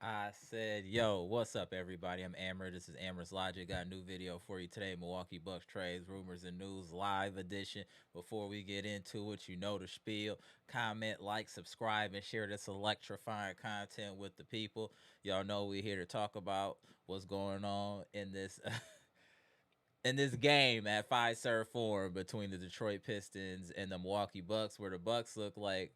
I said, yo, what's up, everybody? I'm Amara. This is Amara's Logic. Got a new video for you today. Milwaukee Bucks trades, rumors, and news live edition. Before we get into it, you know the spiel. Comment, like, subscribe, and share this electrifying content with the people. Y'all know we're here to talk about what's going on in this in this game at Fiserv Forum between the Detroit Pistons and the Milwaukee Bucks, where the Bucks look like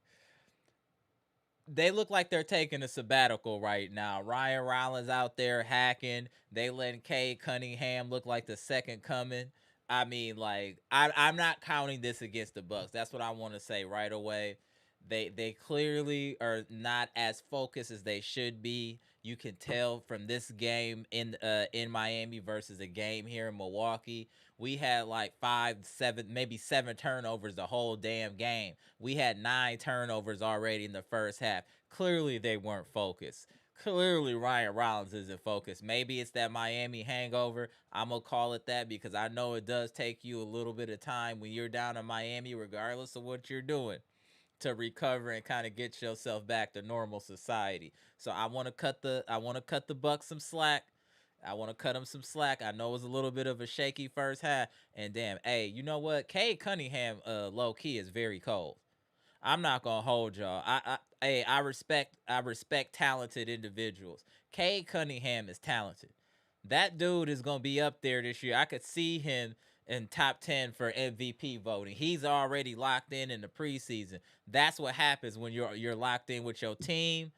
they're taking a sabbatical right now. Ryan Rollins out there hacking. They letting Cade Cunningham look like the second coming. I mean, like, I'm not counting this against the Bucks. That's what I want to say right away. They clearly are not as focused as they should be. You can tell from this game in Miami versus a game here in Milwaukee. We had like 5, 7, maybe 7 turnovers the whole damn game. We had 9 turnovers already in the first half. Clearly, they weren't focused. Clearly, Ryan Rollins isn't focused. Maybe it's that Miami hangover. I'm going to call it that because I know it does take you a little bit of time when you're down in Miami, regardless of what you're doing, to recover and kind of get yourself back to normal society. So I want to cut the Bucks some slack. I want to cut them some slack. I know it was a little bit of a shaky first half, and damn, hey, you know what? Cade Cunningham, low key, is very cold. I'm not gonna hold y'all. I respect talented individuals. Cade Cunningham is talented. That dude is gonna be up there this year. I could see him in top 10 for MVP voting. He's already locked in the preseason. That's what happens when you're locked in with your team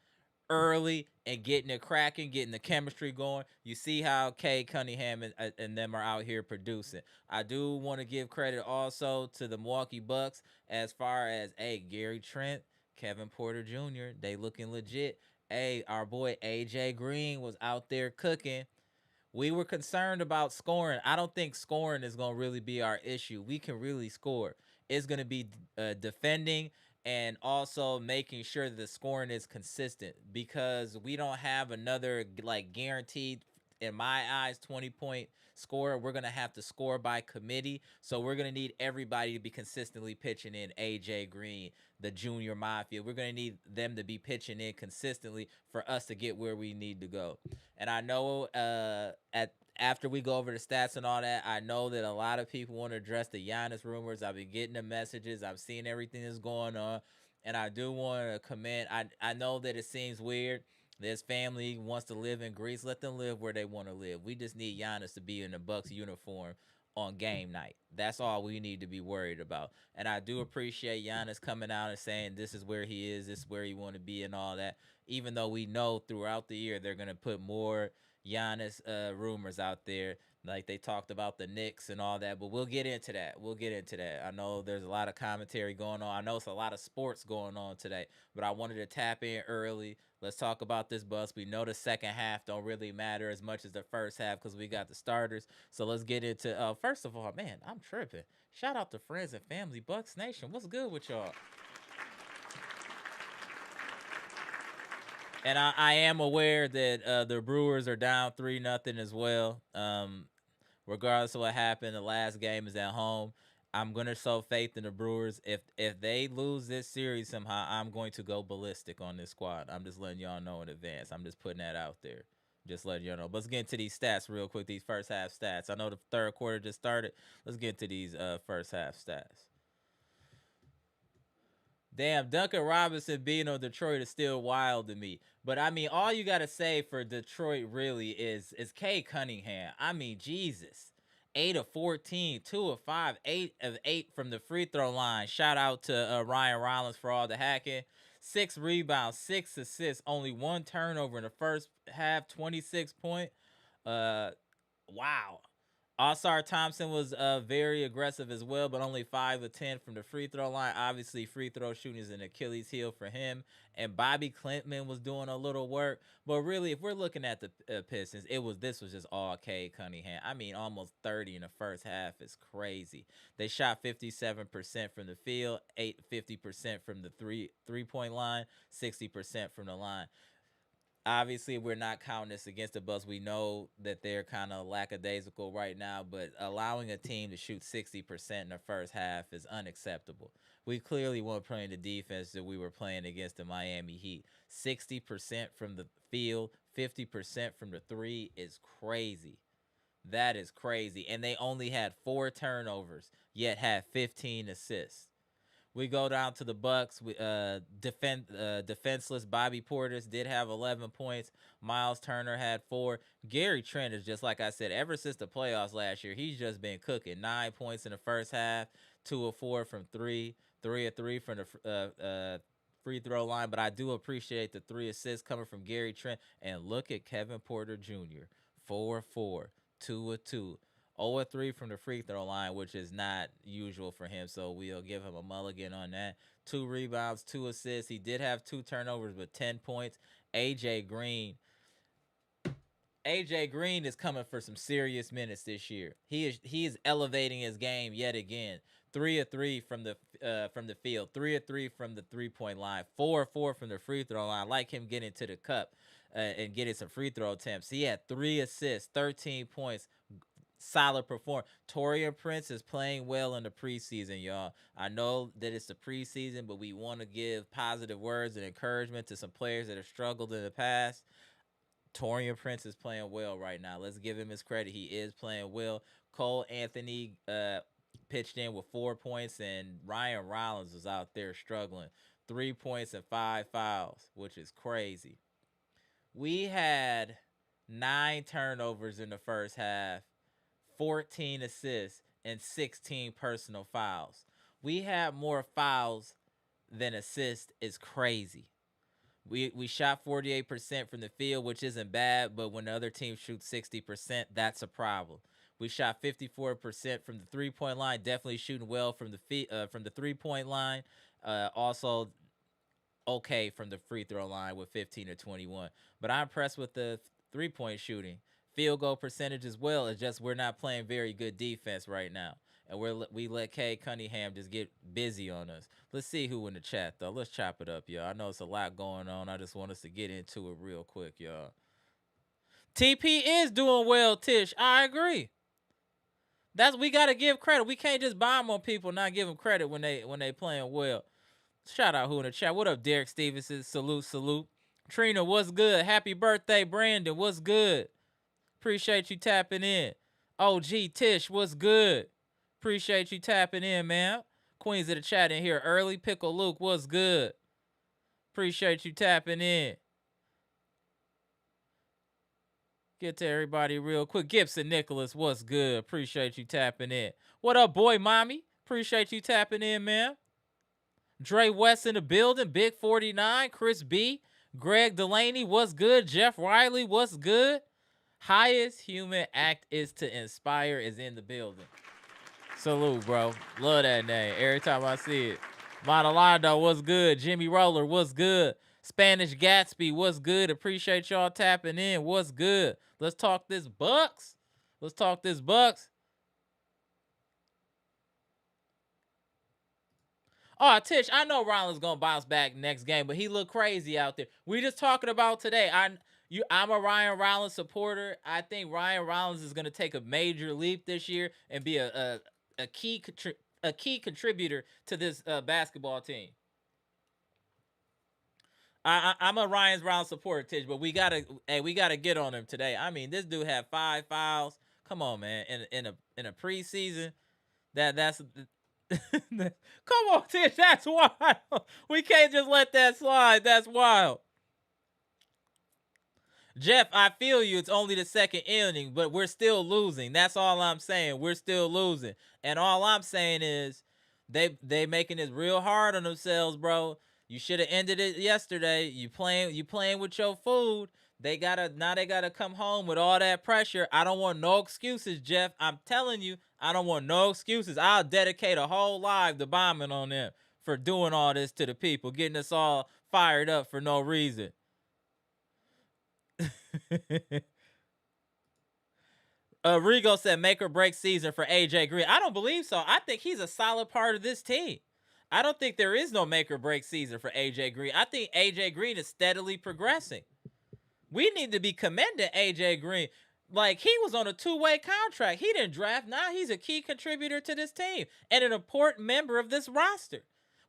early and getting it cracking, getting the chemistry going. You see how Cade Cunningham and them are out here producing. I do want to give credit also to the Milwaukee Bucks as far as, hey, Gary Trent, Kevin Porter Jr., they looking legit. Hey, our boy AJ Green was out there cooking. We were concerned about scoring. I don't think scoring is going to really be our issue. We can really score. It's going to be defending and also making sure that the scoring is consistent because we don't have another like guaranteed, in my eyes, 20-point scorer. We're going to have to score by committee. So we're going to need everybody to be consistently pitching in. AJ Green, the JR Mafia. We're going to need them to be pitching in consistently for us to get where we need to go. And I know at after we go over the stats and all that, I know that a lot of people want to address the Giannis rumors. I've been getting the messages. I've seen everything that's going on. And I do want to commend. I know that it seems weird. His family wants to live in Greece. Let them live where they want to live. We just need Giannis to be in the Bucks uniform on game night. That's all we need to be worried about. And I do appreciate Giannis coming out and saying this is where he is, this is where he want to be and all that. Even though we know throughout the year they're going to put more Giannis rumors out there. Like they talked about the Knicks and all that, but we'll get into that. We'll get into that. I know there's a lot of commentary going on. I know it's a lot of sports going on today, but I wanted to tap in early. Let's talk about this bus. We know the second half don't really matter as much as the first half because we got the starters. So let's get into first of all, man, I'm tripping. Shout out to friends and family, Bucks Nation. What's good with y'all? And I am aware that the Brewers are down 3-0 as well. Regardless of what happened, the last game is at home. I'm gonna show faith in the Brewers. If they lose this series somehow, I'm going to go ballistic on this squad. I'm just letting y'all know in advance. I'm just putting that out there. Just letting y'all know. But let's get into these stats real quick. These first half stats. I know the third quarter just started. Let's get into these first half stats. Damn, Duncan Robinson being on Detroit is still wild to me. But I mean, all you gotta say for Detroit really is Kay Cunningham. I mean, Jesus. 8 of 14, 2 of 5, 8 of 8 from the free throw line. Shout out to Ryan Rollins for all the hacking. 6 rebounds, 6 assists, only 1 turnover in the first half, 26 point. Uh, wow. All-Star Thompson was very aggressive as well, but only 5 of 10 from the free throw line. Obviously, free throw shooting is an Achilles heel for him. And Bobby Clintman was doing a little work. But really, if we're looking at the Pistons, this was just all Cade Cunningham. I mean, almost 30 in the first half is crazy. They shot 57% from the field, 50% from the three-point line, 60% from the line. Obviously, we're not counting this against the Bucks. We know that they're kind of lackadaisical right now, but allowing a team to shoot 60% in the first half is unacceptable. We clearly weren't playing the defense that we were playing against the Miami Heat. 60% from the field, 50% from the three is crazy. That is crazy. And they only had 4 turnovers, yet had 15 assists. We go down to the Bucks. Defenseless Bobby Portis did have 11 points. Miles Turner had 4. Gary Trent is just like I said. Ever since the playoffs last year, he's just been cooking. 9 points in the first half, 2 of 4 from 3, 3 of 3 from the free throw line. But I do appreciate the 3 assists coming from Gary Trent. And look at Kevin Porter Jr. 4 of 4, 2 of 2. 0 3 from the free throw line, which is not usual for him, so we'll give him a mulligan on that. 2 rebounds, 2 assists. He did have 2 turnovers, but 10 points. AJ Green is coming for some serious minutes this year. He is elevating his game yet again. 3 of 3 from the field, 3 of 3 from the 3-point line, 4 of 4 from the free throw line. I like him getting to the cup and getting some free throw attempts. He had 3 assists, 13 points. Solid perform. Taurean Prince is playing well in the preseason, y'all. I know that it's the preseason, but we want to give positive words and encouragement to some players that have struggled in the past. Taurean Prince is playing well right now. Let's give him his credit. He is playing well. Cole Anthony pitched in with 4 points, and Ryan Rollins was out there struggling. 3 points and 5 fouls, which is crazy. We had 9 turnovers in the first half, 14 assists, and 16 personal fouls. We had more fouls than assists. Is crazy. We shot 48% from the field, which isn't bad, but when the other team shoots 60%, that's a problem. We shot 54% from the 3-point line, definitely shooting well from the 3-point line. Also okay from the free throw line with 15 or 21. But I'm impressed with the 3-point shooting. Field goal percentage as well. It's just we're not playing very good defense right now. And we let Cade Cunningham just get busy on us. Let's see who in the chat, though. Let's chop it up, y'all. I know it's a lot going on. I just want us to get into it real quick, y'all. TP is doing well, Tish. I agree. We got to give credit. We can't just bomb on people, not give them credit when they playing well. Shout out who in the chat. What up, Derek Stevenson? Salute. Trina, what's good? Happy birthday, Brandon. What's good? Appreciate you tapping in. OG Tish, what's good? Appreciate you tapping in, man. Queens of the chat in here early. Pickle Luke, what's good? Appreciate you tapping in. Get to everybody real quick. Gibson Nicholas, what's good? Appreciate you tapping in. What up, boy, mommy? Appreciate you tapping in, man. Dre West in the building. Big 49. Chris B. Greg Delaney, what's good? Jeff Riley, what's good? Highest human act is to inspire is in the building. Salute, bro. Love that name. Every time I see it. Monalando, what's good? Jimmy Roller, what's good? Spanish Gatsby, what's good? Appreciate y'all tapping in. What's good? Let's talk this Bucks. Oh, Tish, I know Rollins gonna bounce back next game, but he looked crazy out there. We just talking about today. I'm a Ryan Rollins supporter. I think Ryan Rollins is gonna take a major leap this year and be a key contributor to this basketball team. I'm a Ryan Rollins supporter, Tish, but we gotta get on him today. I mean, this dude had 5 fouls. Come on, man. In a preseason, that's. Come on, Tish. That's wild. We can't just let that slide. That's wild. Jeff, I feel you. It's only the second inning, but we're still losing. That's all I'm saying. We're still losing. And all I'm saying is they making it real hard on themselves, bro. You should have ended it yesterday. You playing with your food. They gotta come home with all that pressure. I don't want no excuses, Jeff. I'm telling you, I don't want no excuses. I'll dedicate a whole live to bombing on them for doing all this to the people, getting us all fired up for no reason. Rigo said make or break season for AJ Green. I don't believe so. I think he's a solid part of this team. I don't think there is no make or break season for AJ Green. I think AJ Green is steadily progressing. We need to be commending AJ Green. Like, he was on a two-way contract. He didn't draft. Now he's a key contributor to this team and an important member of this roster.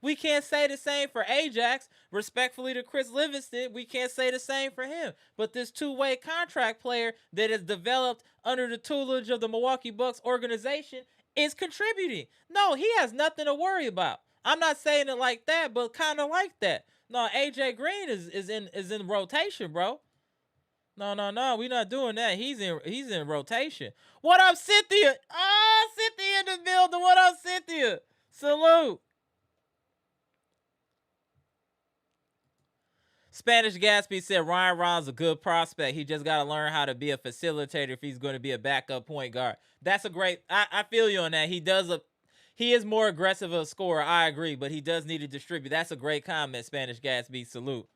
We can't say the same for Ajax. Respectfully to Chris Livingston, we can't say the same for him. But this two-way contract player that is developed under the tutelage of the Milwaukee Bucks organization is contributing. No, he has nothing to worry about. I'm not saying it like that, but kind of like that. No, AJ Green is in rotation, bro. No, we're not doing that. He's in rotation. What up, Cynthia? Ah, Cynthia in the building. What up, Cynthia? Salute. Spanish Gatsby said Ryan Rollins a good prospect. He just got to learn how to be a facilitator if he's going to be a backup point guard. That's a great. I feel you on that. He is more aggressive of a scorer. I agree, but he does need to distribute. That's a great comment, Spanish Gatsby. Salute.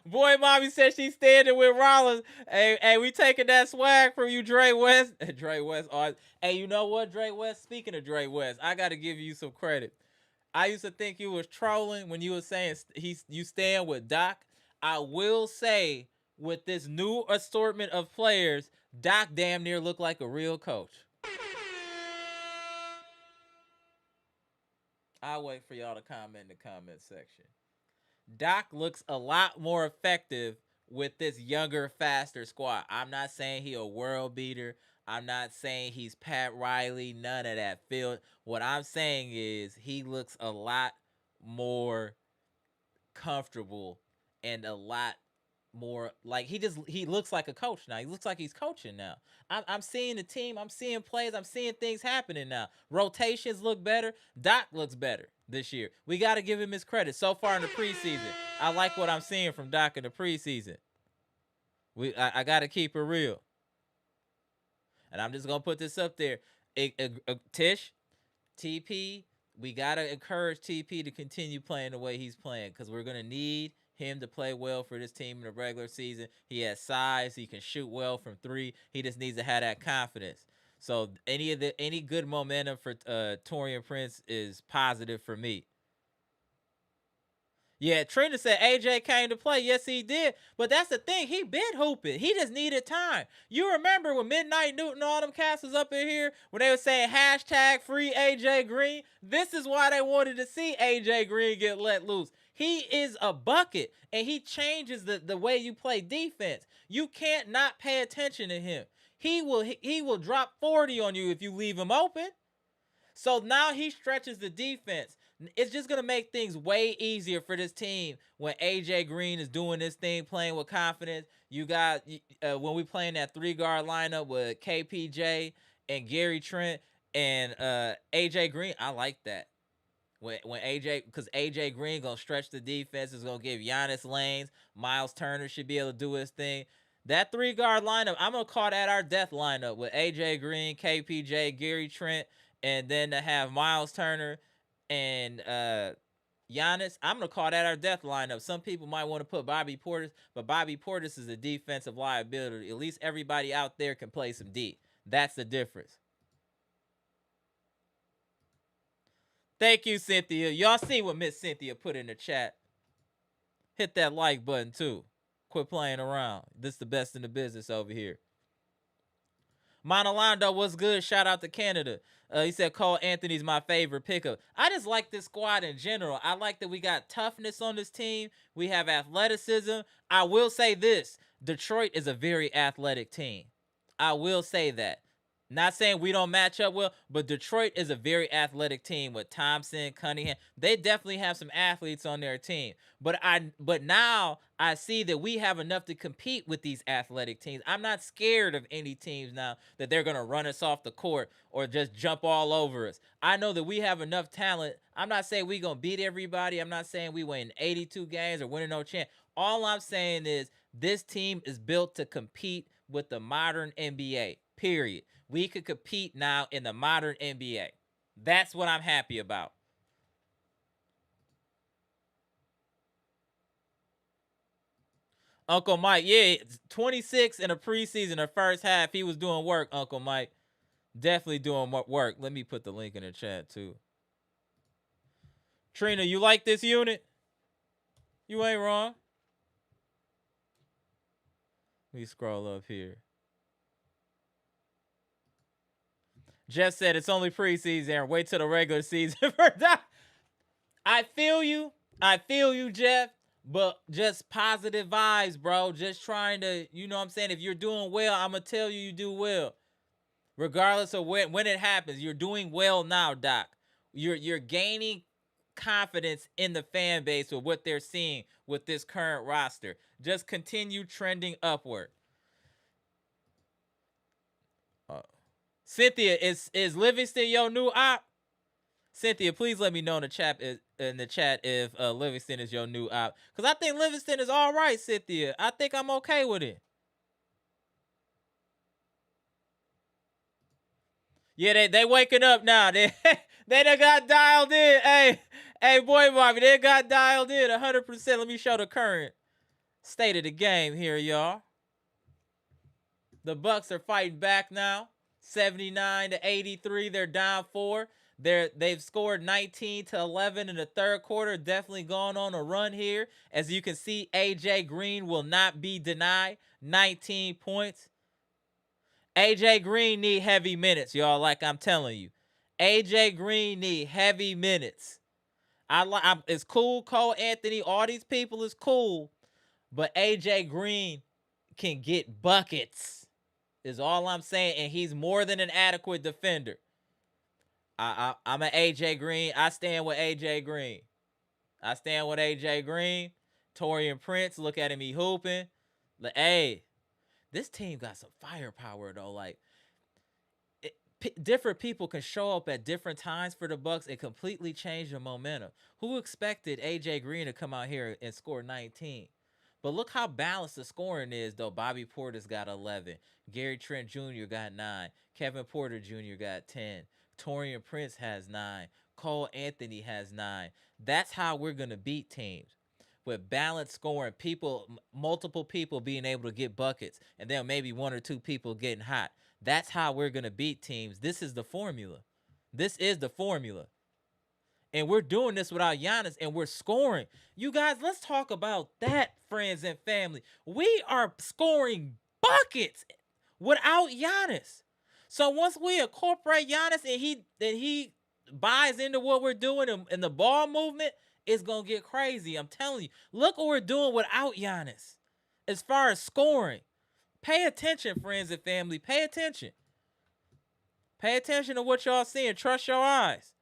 Boy, mommy said she's standing with Rollins. Hey, we taking that swag from you, Dre West. Dre West. Hey, you know what, Dre West? Speaking of Dre West, I got to give you some credit. I used to think you was trolling when you was saying you stand with Doc. I will say, with this new assortment of players, Doc damn near looked like a real coach. I'll wait for y'all to comment in the comment section. Doc looks a lot more effective with this younger, faster squad. I'm not saying he a world beater. I'm not saying he's Pat Riley. None of that. What I'm saying is he looks a lot more comfortable and a lot more like he looks like a coach now. He looks like he's coaching now. I'm seeing the team. I'm seeing plays. I'm seeing things happening now. Rotations look better. Doc looks better this year. We got to give him his credit. So far in the preseason, I like what I'm seeing from Doc in the preseason. I got to keep it real. And I'm just going to put this up there. Tish, TP, we got to encourage TP to continue playing the way he's playing because we're going to need him to play well for this team in the regular season. He has size. He can shoot well from three. He just needs to have that confidence. So any good momentum for Taurean Prince is positive for me. Yeah, Trina said AJ came to play. Yes, he did. But that's the thing. He been hooping. He just needed time. You remember when Midnight Newton, all them cats was up in here when they were saying hashtag free AJ Green? This is why they wanted to see AJ Green get let loose. He is a bucket, and he changes the way you play defense. You can't not pay attention to him. He will drop 40 on you if you leave him open. So now he stretches the defense. It's just going to make things way easier for this team when AJ Green is doing this thing, playing with confidence. You got, when we playing that three-guard lineup with KPJ and Gary Trent and AJ Green, I like that. When AJ, because AJ Green going to stretch the defense, is going to give Giannis lanes. Miles Turner should be able to do his thing. That three-guard lineup, I'm going to call that our death lineup with AJ Green, KPJ, Gary Trent, and then to have Miles Turner and Giannis, I'm going to call that our death lineup. Some people might want to put Bobby Portis, but Bobby Portis is a defensive liability. At least everybody out there can play some D. That's the difference. Thank you, Cynthia. Y'all see what Miss Cynthia put in the chat. Hit that like button, too. Quit playing around. This is the best in the business over here. Monolando, what's good? Shout out to Canada. He said Cole Anthony's my favorite pickup. I just like this squad in general. I like that we got toughness on this team. We have athleticism. I will say this. Detroit is a very athletic team. I will say that. Not saying we don't match up well, but Detroit is a very athletic team with Thompson, Cunningham. They definitely have some athletes on their team. But now I see that we have enough to compete with these athletic teams. I'm not scared of any teams now that they're going to run us off the court or just jump all over us. I know that we have enough talent. I'm not saying we're going to beat everybody. I'm not saying we win 82 games or winning no champ. All I'm saying is this team is built to compete with the modern NBA, period. We could compete now in the modern NBA. That's what I'm happy about. Uncle Mike, yeah, 26 in the preseason, the first half, he was doing work, Uncle Mike. Definitely doing work. Let me put the link in the chat, too. Trina, you like this unit? You ain't wrong. Let me scroll up here. Jeff said it's only preseason, Aaron. Wait till the regular season for that. I feel you. I feel you, Jeff. But just positive vibes, bro. Just trying to, you know what I'm saying? If you're doing well, I'm going to tell you do well. Regardless of when it happens, you're doing well now, Doc. You're gaining confidence in the fan base with what they're seeing with this current roster. Just continue trending upward. Cynthia, is Livingston your new op? Cynthia, please let me know in the chat if Livingston is your new op. Because I think Livingston is all right, Cynthia. I think I'm okay with it. Yeah, they waking up now. They done got dialed in. Hey, boy, Bobby, they got dialed in 100%. Let me show the current state of the game here, y'all. The Bucks are fighting back now. 79-83. They're down 4. They've scored 19-11 in the third quarter. Definitely going on a run here. As you can see, AJ Green will not be denied. 19 points. AJ Green need heavy minutes, y'all, like I'm telling you. AJ Green need heavy minutes. It's cool, Cole Anthony, all these people is cool, but AJ Green can get buckets, is all I'm saying, and he's more than an adequate defender. I'm an AJ Green. I stand with AJ Green. Torian Prince, look at him, he hooping. Hey, this team got some firepower though. Like, different people can show up at different times for the Bucks and completely change the momentum. Who expected AJ Green to come out here and score 19? But look how balanced the scoring is, though. Bobby Porter's got 11. Gary Trent Jr. got 9. Kevin Porter Jr. got 10. Torian Prince has 9. Cole Anthony has 9. That's how we're going to beat teams. With balanced scoring, multiple people being able to get buckets, and then maybe one or two people getting hot. That's how we're going to beat teams. This is the formula. And we're doing this without Giannis, and we're scoring. You guys, let's talk about that, friends and family. We are scoring buckets without Giannis. So once we incorporate Giannis and he buys into what we're doing and the ball movement, it's going to get crazy. I'm telling you. Look what we're doing without Giannis as far as scoring. Pay attention, friends and family. Pay attention. Pay attention to what y'all seeing. Trust your eyes.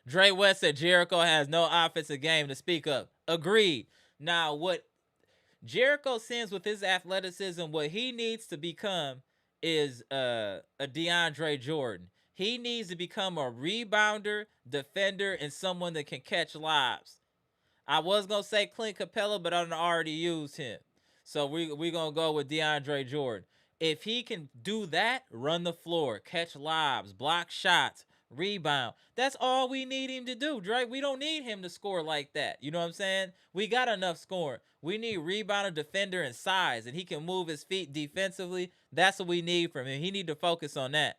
Dre West said Jericho has no offensive game to speak of. Agreed. Now, what Jericho sends with his athleticism, what he needs to become is a DeAndre Jordan. He needs to become a rebounder, defender, and someone that can catch lobs. I was going to say Clint Capella, but I already used him. So we're going to go with DeAndre Jordan. If he can do that, run the floor, catch lobs, block shots, rebound, that's all we need him to do, Drake. We don't need him to score like that. You know what I'm saying? We got enough scoring. We need rebounder, defender, and size, and he can move his feet defensively. That's what we need from him. He need to focus on that.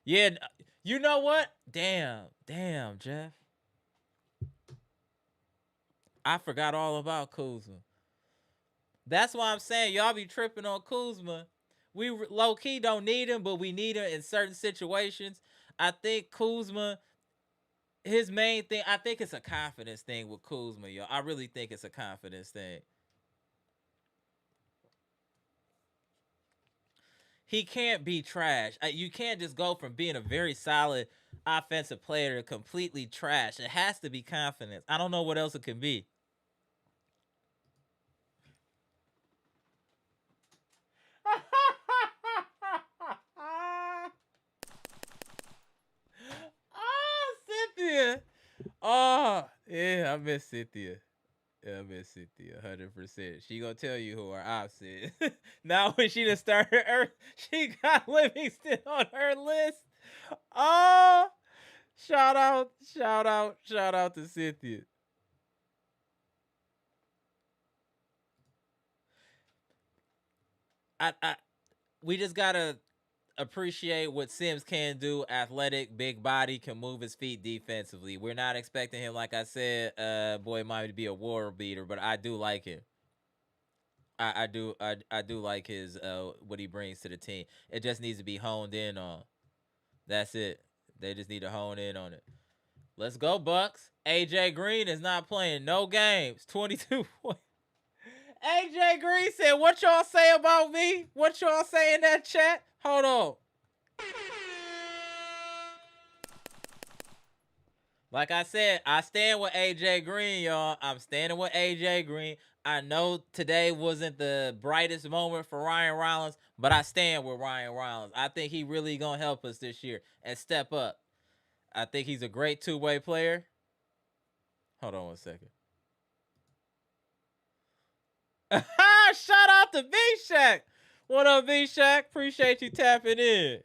Yeah, you know what? Damn, Jeff. I forgot all about Kuzma. That's why I'm saying y'all be tripping on Kuzma. We low-key don't need him, but we need him in certain situations. I think Kuzma, his main thing, I think it's a confidence thing with Kuzma, yo. I really think it's a confidence thing. He can't be trash. You can't just go from being a very solid offensive player to completely trash. It has to be confidence. I don't know what else it can be. Oh, Cynthia. Oh, yeah, I miss Cynthia. Yeah, I miss Cynthia 100%. She gonna tell you who our ops is. Now when she done started her, she got Livingston on her list. Oh, shout out to Cynthia. We just gotta appreciate what Sims can do. Athletic, big body, can move his feet defensively. We're not expecting him, like I said, boy might to be a war beater, but I do like him. I do like his what he brings to the team. It just needs to be honed in on. That's it. They just need to hone in on it. Let's go, Bucks. AJ Green is not playing no games. 22 points. AJ Green said, "What y'all say about me? What y'all say in that chat? Hold on." Like I said, I stand with AJ Green, y'all. I'm standing with AJ Green. I know today wasn't the brightest moment for Ryan Rollins, but I stand with Ryan Rollins. I think he really gonna help us this year and step up. I think he's a great two-way player. Hold on one second. Shout out to V-Shack. What up, V-Shack? Appreciate you tapping in.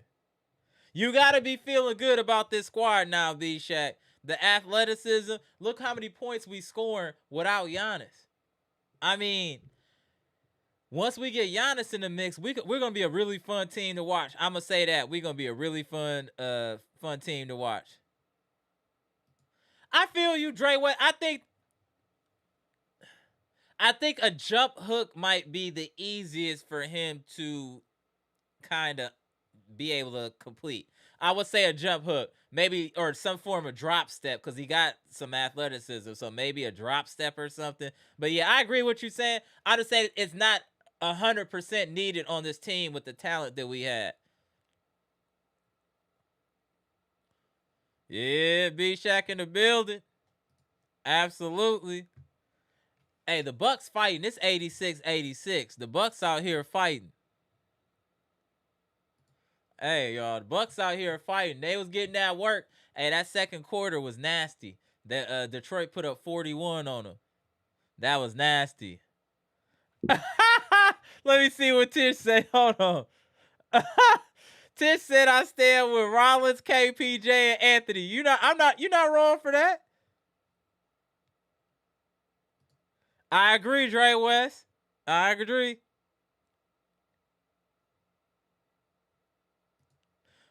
You got to be feeling good about this squad now, V-Shack. The athleticism. Look how many points we scoring without Giannis. I mean, once we get Giannis in the mix, we're going to be a really fun team to watch. I'm going to say that. We're going to be a really fun team to watch. I feel you, Dre. I think a jump hook might be the easiest for him to kind of be able to complete. I would say a jump hook, maybe, or some form of drop step, because he got some athleticism, so maybe a drop step or something. But yeah, I agree with you saying. I just say it's not 100% needed on this team with the talent that we had. Yeah, B-Shack in the building. Absolutely. Hey, the Bucks fighting. It's 86-86. The Bucks out here fighting. Hey, y'all, the Bucks out here fighting. They was getting that work. Hey, that second quarter was nasty. That Detroit put up 41 on them. That was nasty. Let me see what Tish said. Hold on. Tish said I stand with Rollins, KPJ, and Anthony. You're not wrong for that. I agree, Dre West. I agree.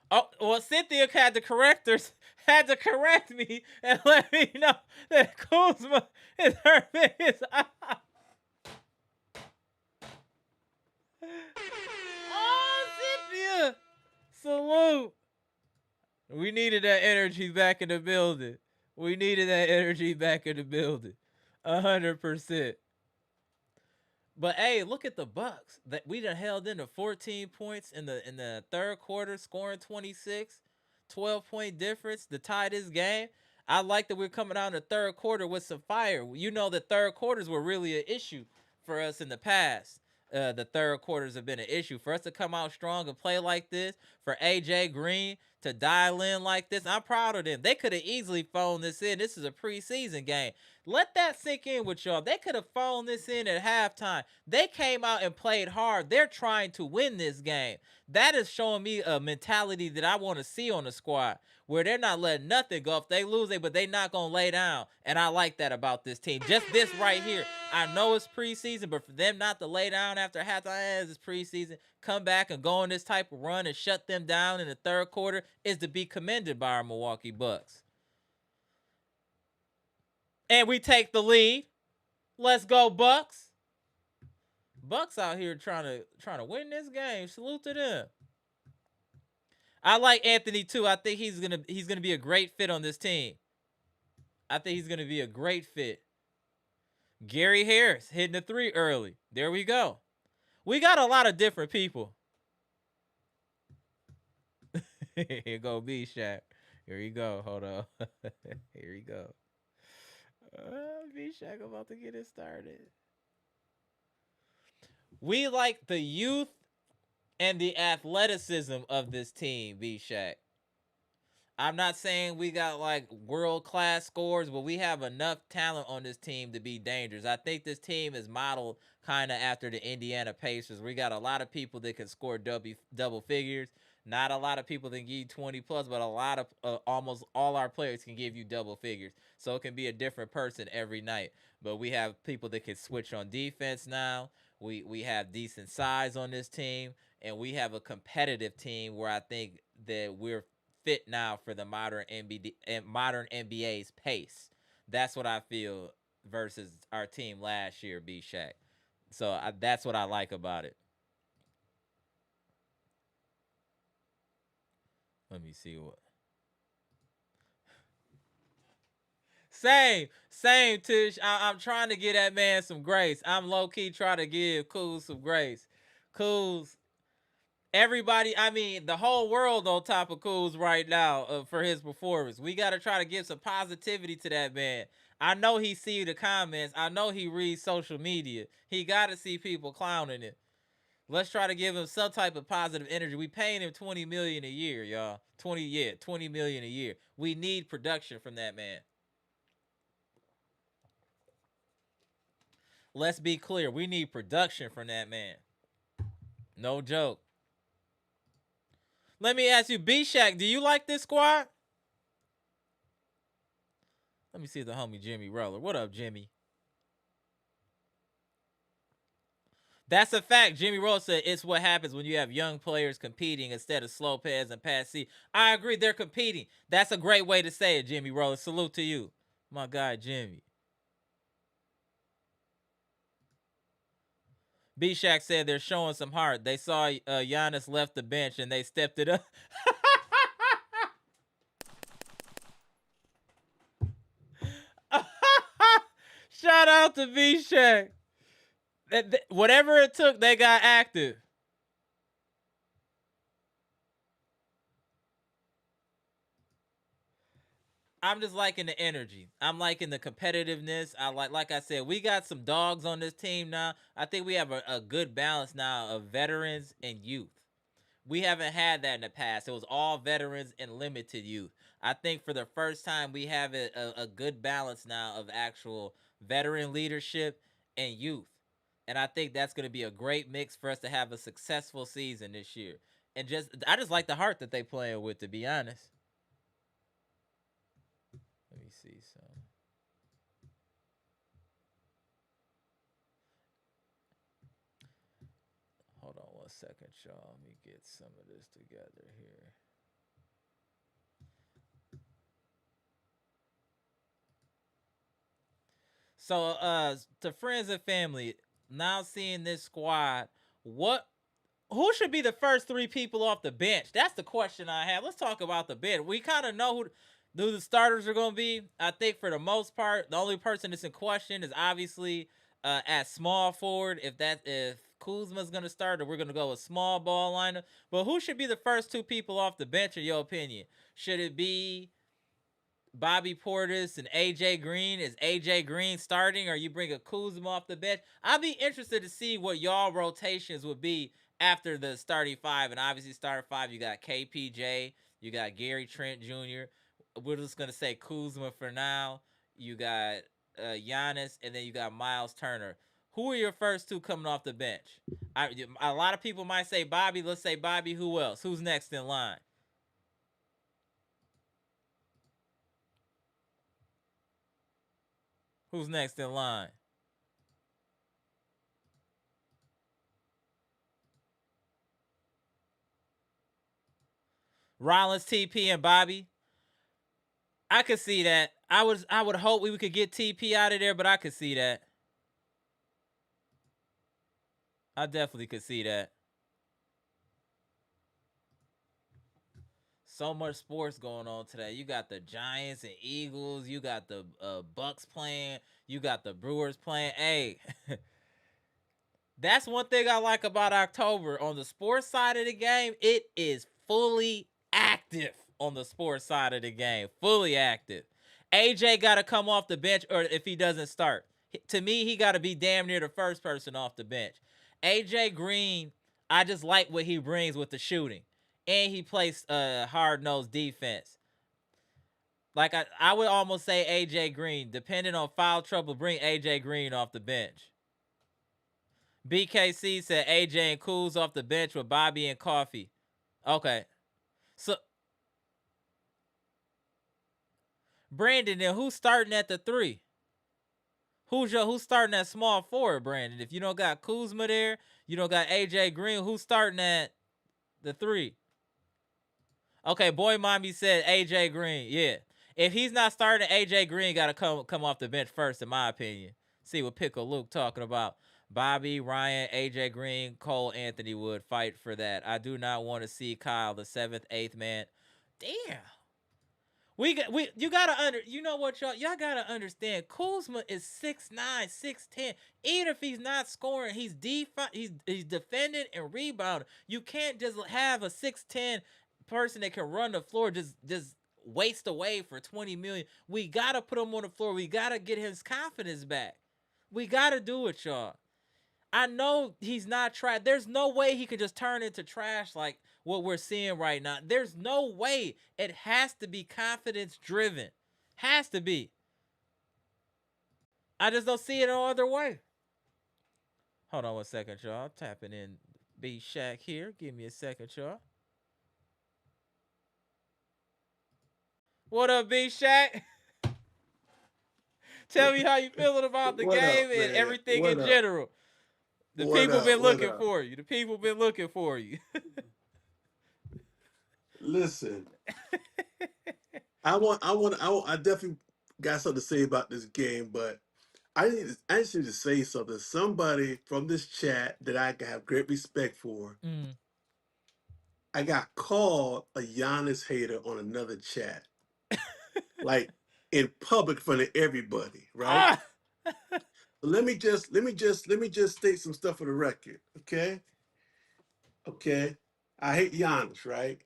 Oh, well, Cynthia had to correct me and let me know that Kuzma is her biggest. Oh, Cynthia! Salute. We needed that energy back in the building. 100%. But hey, look at the Bucks. That we done held into 14 points in the third quarter, scoring 26, 12-point difference to tie this game. I like that we're coming out in the third quarter with some fire. You know, the third quarters were really an issue for us in the past. The third quarters have been an issue for us to come out strong and play like this. For AJ Green to dial in like this, I'm proud of them. They could have easily phoned this in. This is a preseason game. Let that sink in with y'all. They could have phoned this in at halftime. They came out and played hard. They're trying to win this game. That is showing me a mentality that I want to see on the squad, where they're not letting nothing go. If they lose it, but they not going to lay down. And I like that about this team. Just this right here. I know it's preseason, but for them not to lay down after halftime as it's preseason, come back and go on this type of run and shut them down in the third quarter is to be commended by our Milwaukee Bucks. And we take the lead. Let's go, Bucks. Bucks out here trying to win this game. Salute to them. I like Anthony too. I think he's gonna be a great fit on this team. I think he's gonna be a great fit. Gary Harris hitting the 3 early. There we go. We got a lot of different people. Here go B-Shack. Here you go. Hold on. Here you go. B-Shack about to get it started. We like the youth and the athleticism of this team, B-Shack. I'm not saying we got like world-class scores, but we have enough talent on this team to be dangerous. I think this team is modeled kind of after the Indiana Pacers. We got a lot of people that can score double figures. Not a lot of people that can give you 20 plus, but a lot of almost all our players can give you double figures. So it can be a different person every night. But we have people that can switch on defense now. We have decent size on this team. and we have a competitive team where I think that we're fit now for the modern NBA's pace. That's what I feel versus our team last year, B Shaq. So that's what I like about it. Let me see what. Same, Tish. I'm trying to give that man some grace. I'm low key trying to give Kuz some grace. Kuz, everybody, I mean, the whole world on top of Kuz right now for his performance. We got to try to give some positivity to that man. I know he see the comments. I know he reads social media. He got to see people clowning it. Let's try to give him some type of positive energy. We paying him $20 million a year, y'all. 20 million a year. We need production from that man. Let's be clear. We need production from that man. No joke. Let me ask you, B-Shack, do you like this squad? Let me see the homie Jimmy Roller. What up, Jimmy? That's a fact. Jimmy Roller said it's what happens when you have young players competing instead of slow pads and pass C. I agree. They're competing. That's a great way to say it, Jimmy Roller. Salute to you. My guy, Jimmy. B-Shack said they're showing some heart. They saw Giannis left the bench and they stepped it up. Shout out to B-Shack. Whatever it took, they got active. I'm just liking the energy. I'm liking the competitiveness. Like I said, we got some dogs on this team now. I think we have a good balance now of veterans and youth. We haven't had that in the past. It was all veterans and limited youth. I think for the first time we have a good balance now of actual veteran leadership and youth. And I think that's going to be a great mix for us to have a successful season this year. And I just like the heart that they playing with, to be honest. Let me see some. Hold on 1 second, y'all. Let me get some of this together here. So, to friends and family, now seeing this squad, who should be the first three people off the bench? That's the question I have. Let's talk about the bench. We kind of know who the starters are going to be. I think for the most part, the only person that's in question is obviously at small forward. If Kuzma's going to start, or we're going to go with small ball lineup. But who should be the first two people off the bench, in your opinion? Should it be Bobby Portis and AJ Green? Is AJ Green starting, or you bring a Kuzma off the bench? I'd be interested to see what y'all rotations would be after the starting five. And obviously, starting five, you got KPJ, you got Gary Trent Jr. We're just gonna say Kuzma for now. You got Giannis, and then you got Miles Turner. Who are your first two coming off the bench? A lot of people might say Bobby. Let's say Bobby. Who else? Who's next in line? Who's next in line? Rollins, TP, and Bobby. I could see that. I would hope we could get TP out of there, but I could see that. I definitely could see that. So much sports going on today. You got the Giants and Eagles. You got the Bucks playing. You got the Brewers playing. Hey, that's one thing I like about October. On the sports side of the game, it is fully active on the sports side of the game. Fully active. AJ got to come off the bench, or if he doesn't start. To me, he got to be damn near the first person off the bench. AJ Green, I just like what he brings with the shooting. And he plays hard-nosed defense. Like, I would almost say AJ Green. Depending on foul trouble, bring AJ Green off the bench. BKC said AJ and Kuz off the bench with Bobby and Coffee. Okay. So, Brandon, then who's starting at the 3? Who's starting at small forward, Brandon? If you don't got Kuzma there, you don't got AJ Green, who's starting at The 3. Okay, Boy Mommy said AJ Green. Yeah. If he's not starting, AJ Green got to come off the bench first, in my opinion. See what Pickle Luke talking about. Bobby, Ryan, AJ Green, Cole Anthony would fight for that. I do not want to see Kyle, the 7th, 8th man. Damn. You know what, y'all gotta understand. Kuzma is 6'9", 6'10". Even if he's not scoring, he's defending and rebounding. You can't just have a 6'10" person that can run the floor just waste away for $20 million. We gotta put him on the floor. We gotta get his confidence back. We gotta do it, y'all. I know he's not trash. There's no way he could just turn into trash like what we're seeing right now. There's no way. It has to be confidence driven. Has to be. I just don't see it no other way. Hold on 1 second, y'all. I'm tapping in B Shack here. Give me a second, y'all. What up, B Shack? Tell me how you feeling about the game and everything in general. The people been looking for you. The people been looking for you. Listen, I definitely got something to say about this game, but I just need to say something. Somebody from this chat that I have great respect for. I got called a Giannis hater on another chat, like in public in front of everybody, right? Let me just state some stuff for the record, okay? Okay, I hate Giannis, right?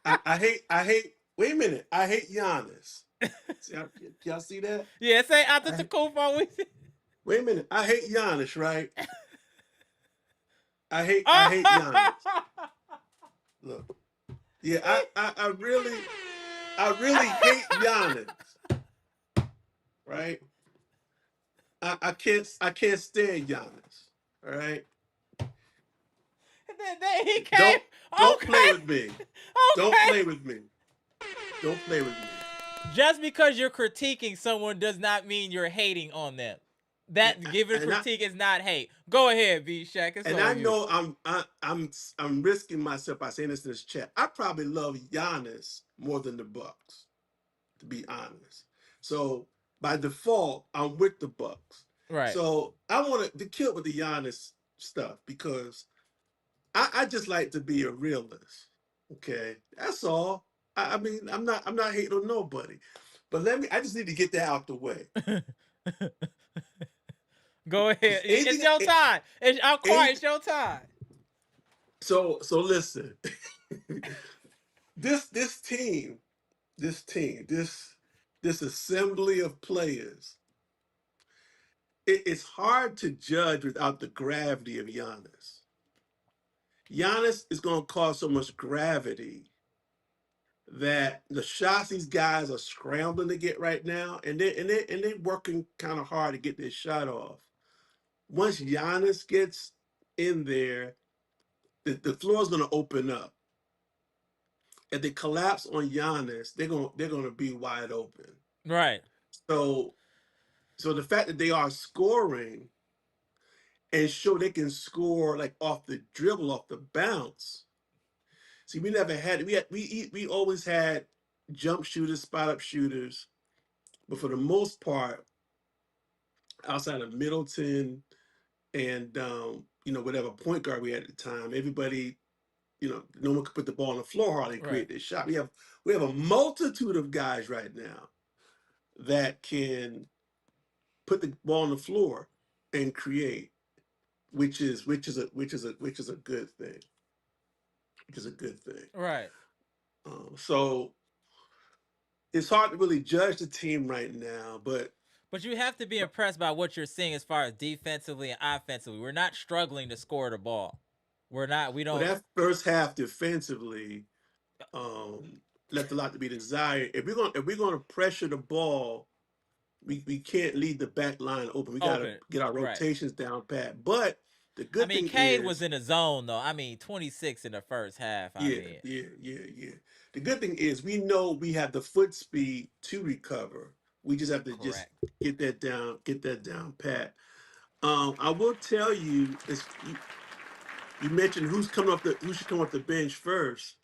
I hate. Wait a minute, I hate Giannis. See, y'all see that? Yeah, say after Antetokounmpo. Wait a minute, I hate Giannis, right? I hate Giannis. Look, yeah, I really hate Giannis, right? I can't stand Giannis, all right? He came. Don't play with me. Don't play with me. Don't play with me. Just because you're critiquing someone does not mean you're hating on them. That giving critique is not hate. Go ahead, B Shack. And I know I'm risking myself by saying this in this chat. I probably love Giannis more than the Bucks, to be honest. So by default, I'm with the Bucks. Right. So I wanted to kill with the Giannis stuff because I just like to be a realist. Okay, that's all. I mean, I'm not hating on nobody, but I just need to get that out the way. Go ahead. It's your time. I'm quiet. It's your time. So listen. this team, this assembly of players, it's hard to judge without the gravity of Giannis. Giannis is going to cause so much gravity that the shots these guys are scrambling to get right now, and they're working kind of hard to get this shot off. Once Giannis gets in there, the floor is going to open up. If they collapse on Giannis, they're gonna be wide open. Right. So the fact that they are scoring and show they can score like off the dribble, off the bounce. See, we never had we always had jump shooters, spot up shooters, but for the most part, outside of Middleton and whatever point guard we had at the time, everybody, no one could put the ball on the floor hardly and create this shot. We have a multitude of guys right now that can put the ball on the floor and create, which is a good thing. Which is a good thing. Right. So it's hard to really judge the team right now, but you have to be impressed by what you're seeing as far as defensively and offensively. We're not struggling to score the ball. We don't. Well, that first half defensively left a lot to be desired. If we're gonna pressure the ball, we can't leave the back line open. We gotta get our rotations down pat. But the good thing Cade was in the zone though. 26 in the first half. Yeah. The good thing is we know we have the foot speed to recover. We just have to just get that down pat. I will tell you, You mentioned who should come off the bench first.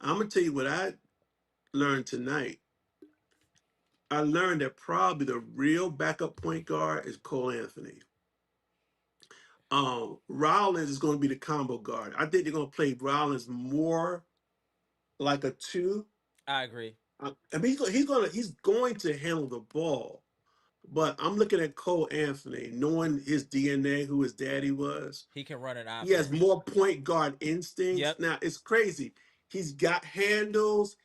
I'm gonna tell you what I learned tonight. I learned that probably the real backup point guard is Cole Anthony. Rollins is going to be the combo guard. I think they're going to play Rollins more like a two. I agree. I mean, he's going to handle the ball. But I'm looking at Cole Anthony, knowing his DNA, who his daddy was. He can run an He has offense. more point guard instincts. Yep. Now it's crazy. He's got handles.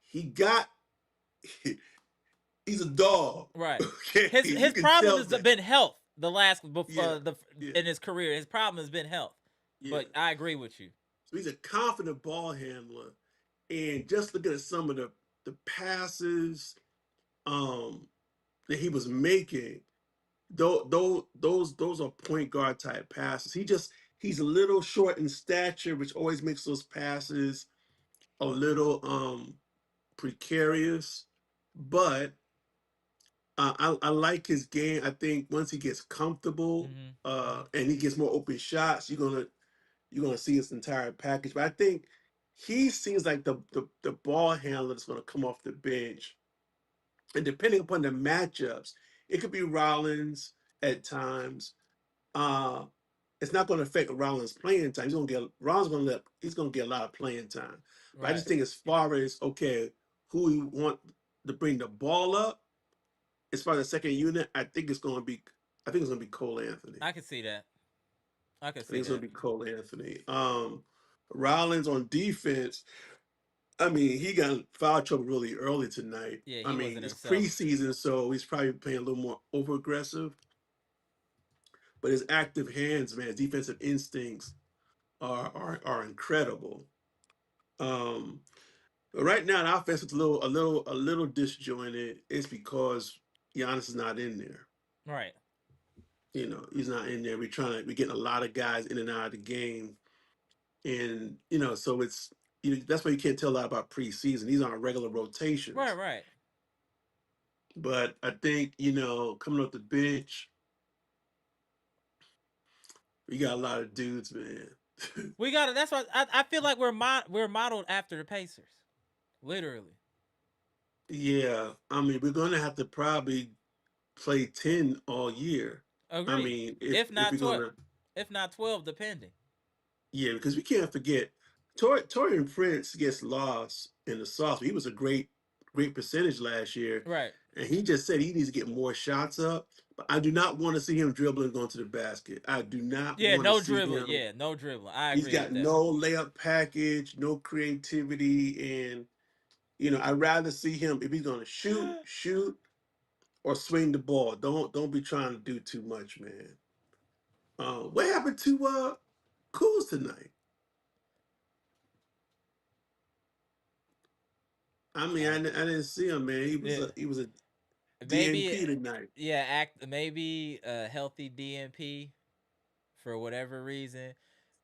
He got. He's a dog. Right. Okay, you His can problem tell has that. been health. The last Yeah, the yeah, in his career, his problem has been health. yeah. But I agree with you. So he's a confident ball handler, and just looking at some of the passes um, that he was making, those are point guard type passes. He's a little short in stature, which always makes those passes a little precarious. But I like his game. I think once he gets comfortable Hmm. and he gets more open shots, you're gonna see his entire package. But I think he seems like the ball handler that's gonna come off the bench. And depending upon the matchups, it could be Rollins at times. Uh it's not going to affect Rollins' playing time. He's gonna get a lot of playing time. But I Right. just think as far as okay, who we want to bring the ball up, as far as the second unit, I think it's gonna be Cole Anthony. I can see that. I can I think see it's gonna that. be Cole Anthony. Rollins on defense. I mean, he got in foul trouble really early tonight. Yeah, I he mean, wasn't it's himself. preseason, so he's probably playing a little more over aggressive. But his active hands, man, his defensive instincts are incredible. Um, but right now, the offense is a little disjointed. It's because Giannis is not in there. Right. He's not in there. We're getting a lot of guys in and out of the game, and so it's that's why you can't tell a lot about preseason. These aren't regular Right, rotations. right. But I think coming off the bench, we got a lot of dudes, man. We got it. That's why I feel like we're modeled after the Pacers. Literally. Yeah, I mean, we're gonna have to probably play 10 all year. I Agreed. mean, if If if not we're 12. gonna, If not 12, depending. yeah, because we can't forget Torian Prince gets lost in the sauce. He was a great percentage last year, Right. and he just said he needs to get more shots up. But I do not want to see him dribbling going to the basket. I do not Yeah, want to no see dribbling. him. Yeah, no dribbling. I He's agree got with that. no layup package, no creativity, and I'd rather see him if he's going to shoot or swing the ball. Don't be trying to do too much, man. What happened to Kuz tonight? I mean, Uh, I didn't see him, man. yeah. He was a Maybe DNP tonight. yeah, maybe a healthy DNP for whatever reason.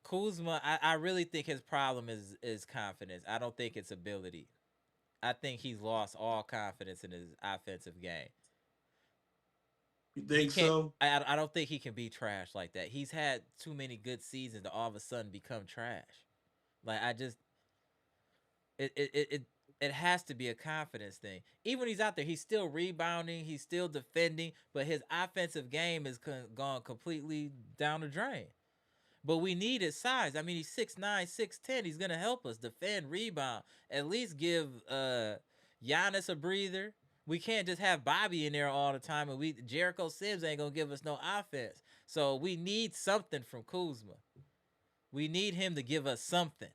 Kuzma, I really think his problem is confidence. I don't think it's ability. I think he's lost all confidence in his offensive game. You He think can't. so? I don't think he can be trash like that. He's had too many good seasons to all of a sudden become trash. Like I just it it it. it it has to be a confidence thing. Even when he's out there, he's still rebounding, he's still defending, but his offensive game is gone completely down the drain. But we need his size. I mean, he's 6'9", 6'10". He's gonna help us defend, rebound. At least give Giannis a breather. We can't just have Bobby in there all the time, and Jericho Sims ain't gonna give us no offense. So we need something from Kuzma. We need him to give us something.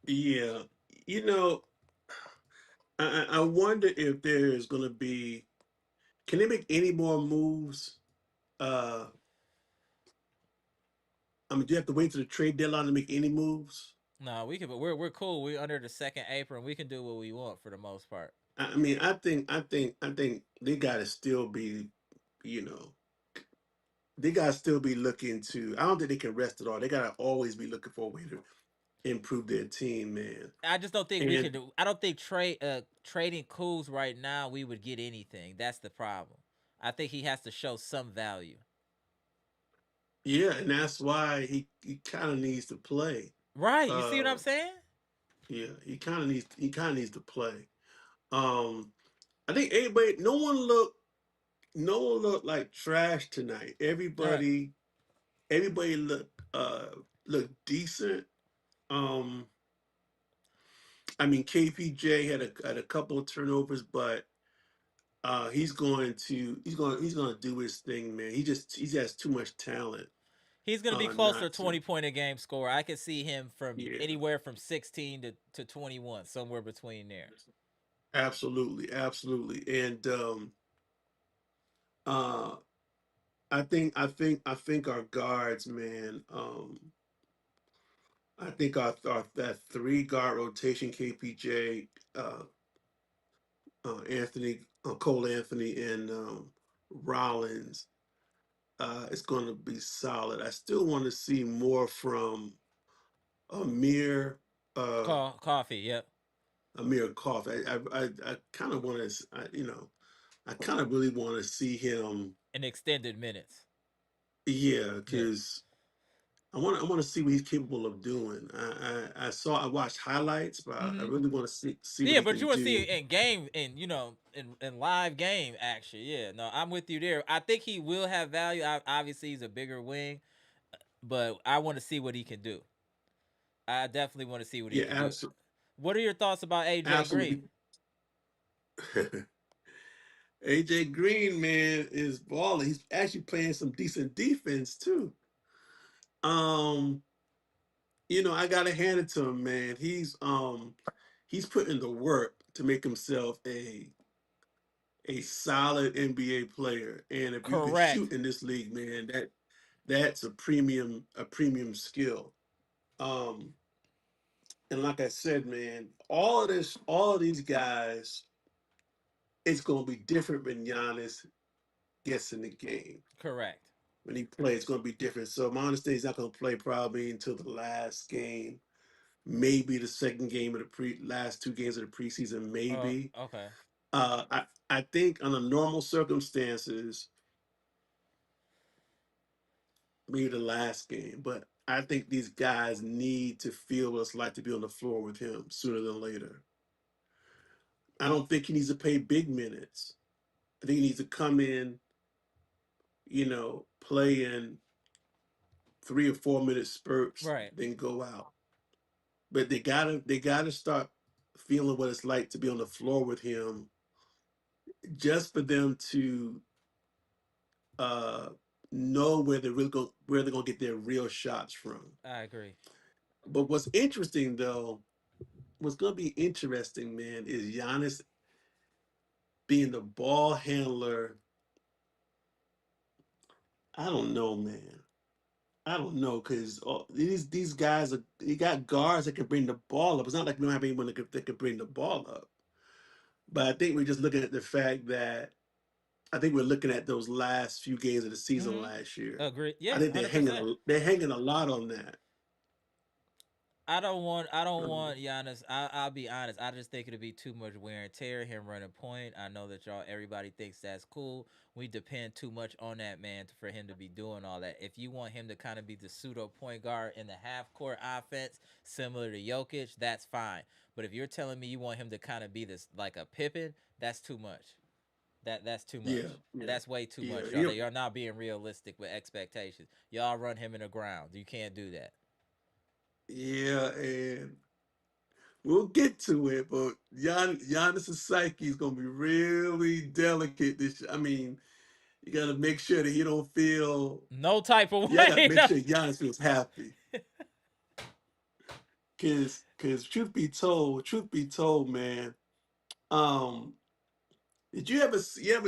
Yeah. You know, I wonder if there's gonna be. Can they make any more moves? Uh, I mean, do you have to wait to the trade deadline to make any moves? No, we can. But we're cool. We're under the second apron. We can do what we want for the most part. I mean, I think they gotta still be, you know, they gotta still be looking to. I don't think they can rest at all. They gotta always be looking for a way to improve their team, man. I just don't think we And can do. I don't think trading Kuz right now we would get anything. That's the problem. I think he has to show some value. Yeah, and that's why he kind of needs to play. Right. You see what I'm Uh, saying? yeah, he kind of needs to play. Um, I think everybody, no one looked like trash tonight. Right. Everybody looked decent. Um, I mean, KPJ had a couple of turnovers, but he's going to do his thing, man. He has too much talent He's going to be close to a not 20 to. point a game scorer. I could see him from Yeah, anywhere from 16 to 21, somewhere between there. absolutely, absolutely. And uh I think our guards, man. I think our that three guard rotation, KPJ, Anthony, Cole Anthony, and Rollins, is going to be solid. I still want to see more from Amir, uh, Coffee, yep. Amir Koff. I kind of want to, I kind of really want to see him. In extended minutes. Yeah, Yeah. because I want to see what he's capable of doing. I watched highlights, but I Hmm. really want to see what Yeah, he but can you want to see do. it in game, in live game action. Yeah, no, I'm with you there. I think he will have value. Obviously, he's a bigger wing, but I want to see what he can do. I definitely want to see what he Yeah, can do. What are your thoughts about AJ Green? absolutely. AJ Green, man, is balling. He's actually playing some decent defense too. Um, I gotta hand it to him, man. He's putting the work to make himself a solid NBA player. And if you can Correct. shoot in this league, man, that's a premium skill. Um, and like I said, man, all of these guys, it's gonna be different when Giannis gets in the game. Correct. When he plays, it's gonna be different. So my understanding he's not gonna play probably until the last game, maybe the second game of the last two games of the preseason, maybe. Okay. I think under normal circumstances, maybe the last game, but I think these guys need to feel what it's like to be on the floor with him sooner than later. I don't think he needs to play big minutes. I think he needs to come in, play in 3 or 4 minute spurts, Right. then go out. But they gotta start feeling what it's like to be on the floor with him, just for them to uh know where they're gonna get their real shots from. I agree. But what's interesting though, what's gonna be interesting, man, is Giannis being the ball handler. I don't know, man. I don't know because these guys are you got guards that can bring the ball up. It's not like we don't have anyone that can bring the ball up. But I think we're just looking at the fact that I think we're looking at those last few games of the season Mm-hmm. last year. Agree. I Yeah, think 100%. they're hanging a lot on that. I don't want Um, Giannis. I'll be honest. I just think it'll be too much wear and tear. Him running point. I know that everybody thinks that's cool. We depend too much on that man for him to be doing all that. If you want him to kind of be the pseudo point guard in the half court offense, similar to Jokic, that's fine. But if you're telling me you want him to kind of be this like a Pippen, that's too much. That's too yeah, much. yeah, That's way too yeah, much, y'all. You're not being realistic with expectations. Y'all run him in the ground. You can't do that. yeah, and we'll get to it. But Giannis' psyche is gonna be really delicate. I mean, you got to make sure that he don't feel. No type of Yeah, I got to way. make sure Giannis feels happy. Cause truth be told, man. Um, did you ever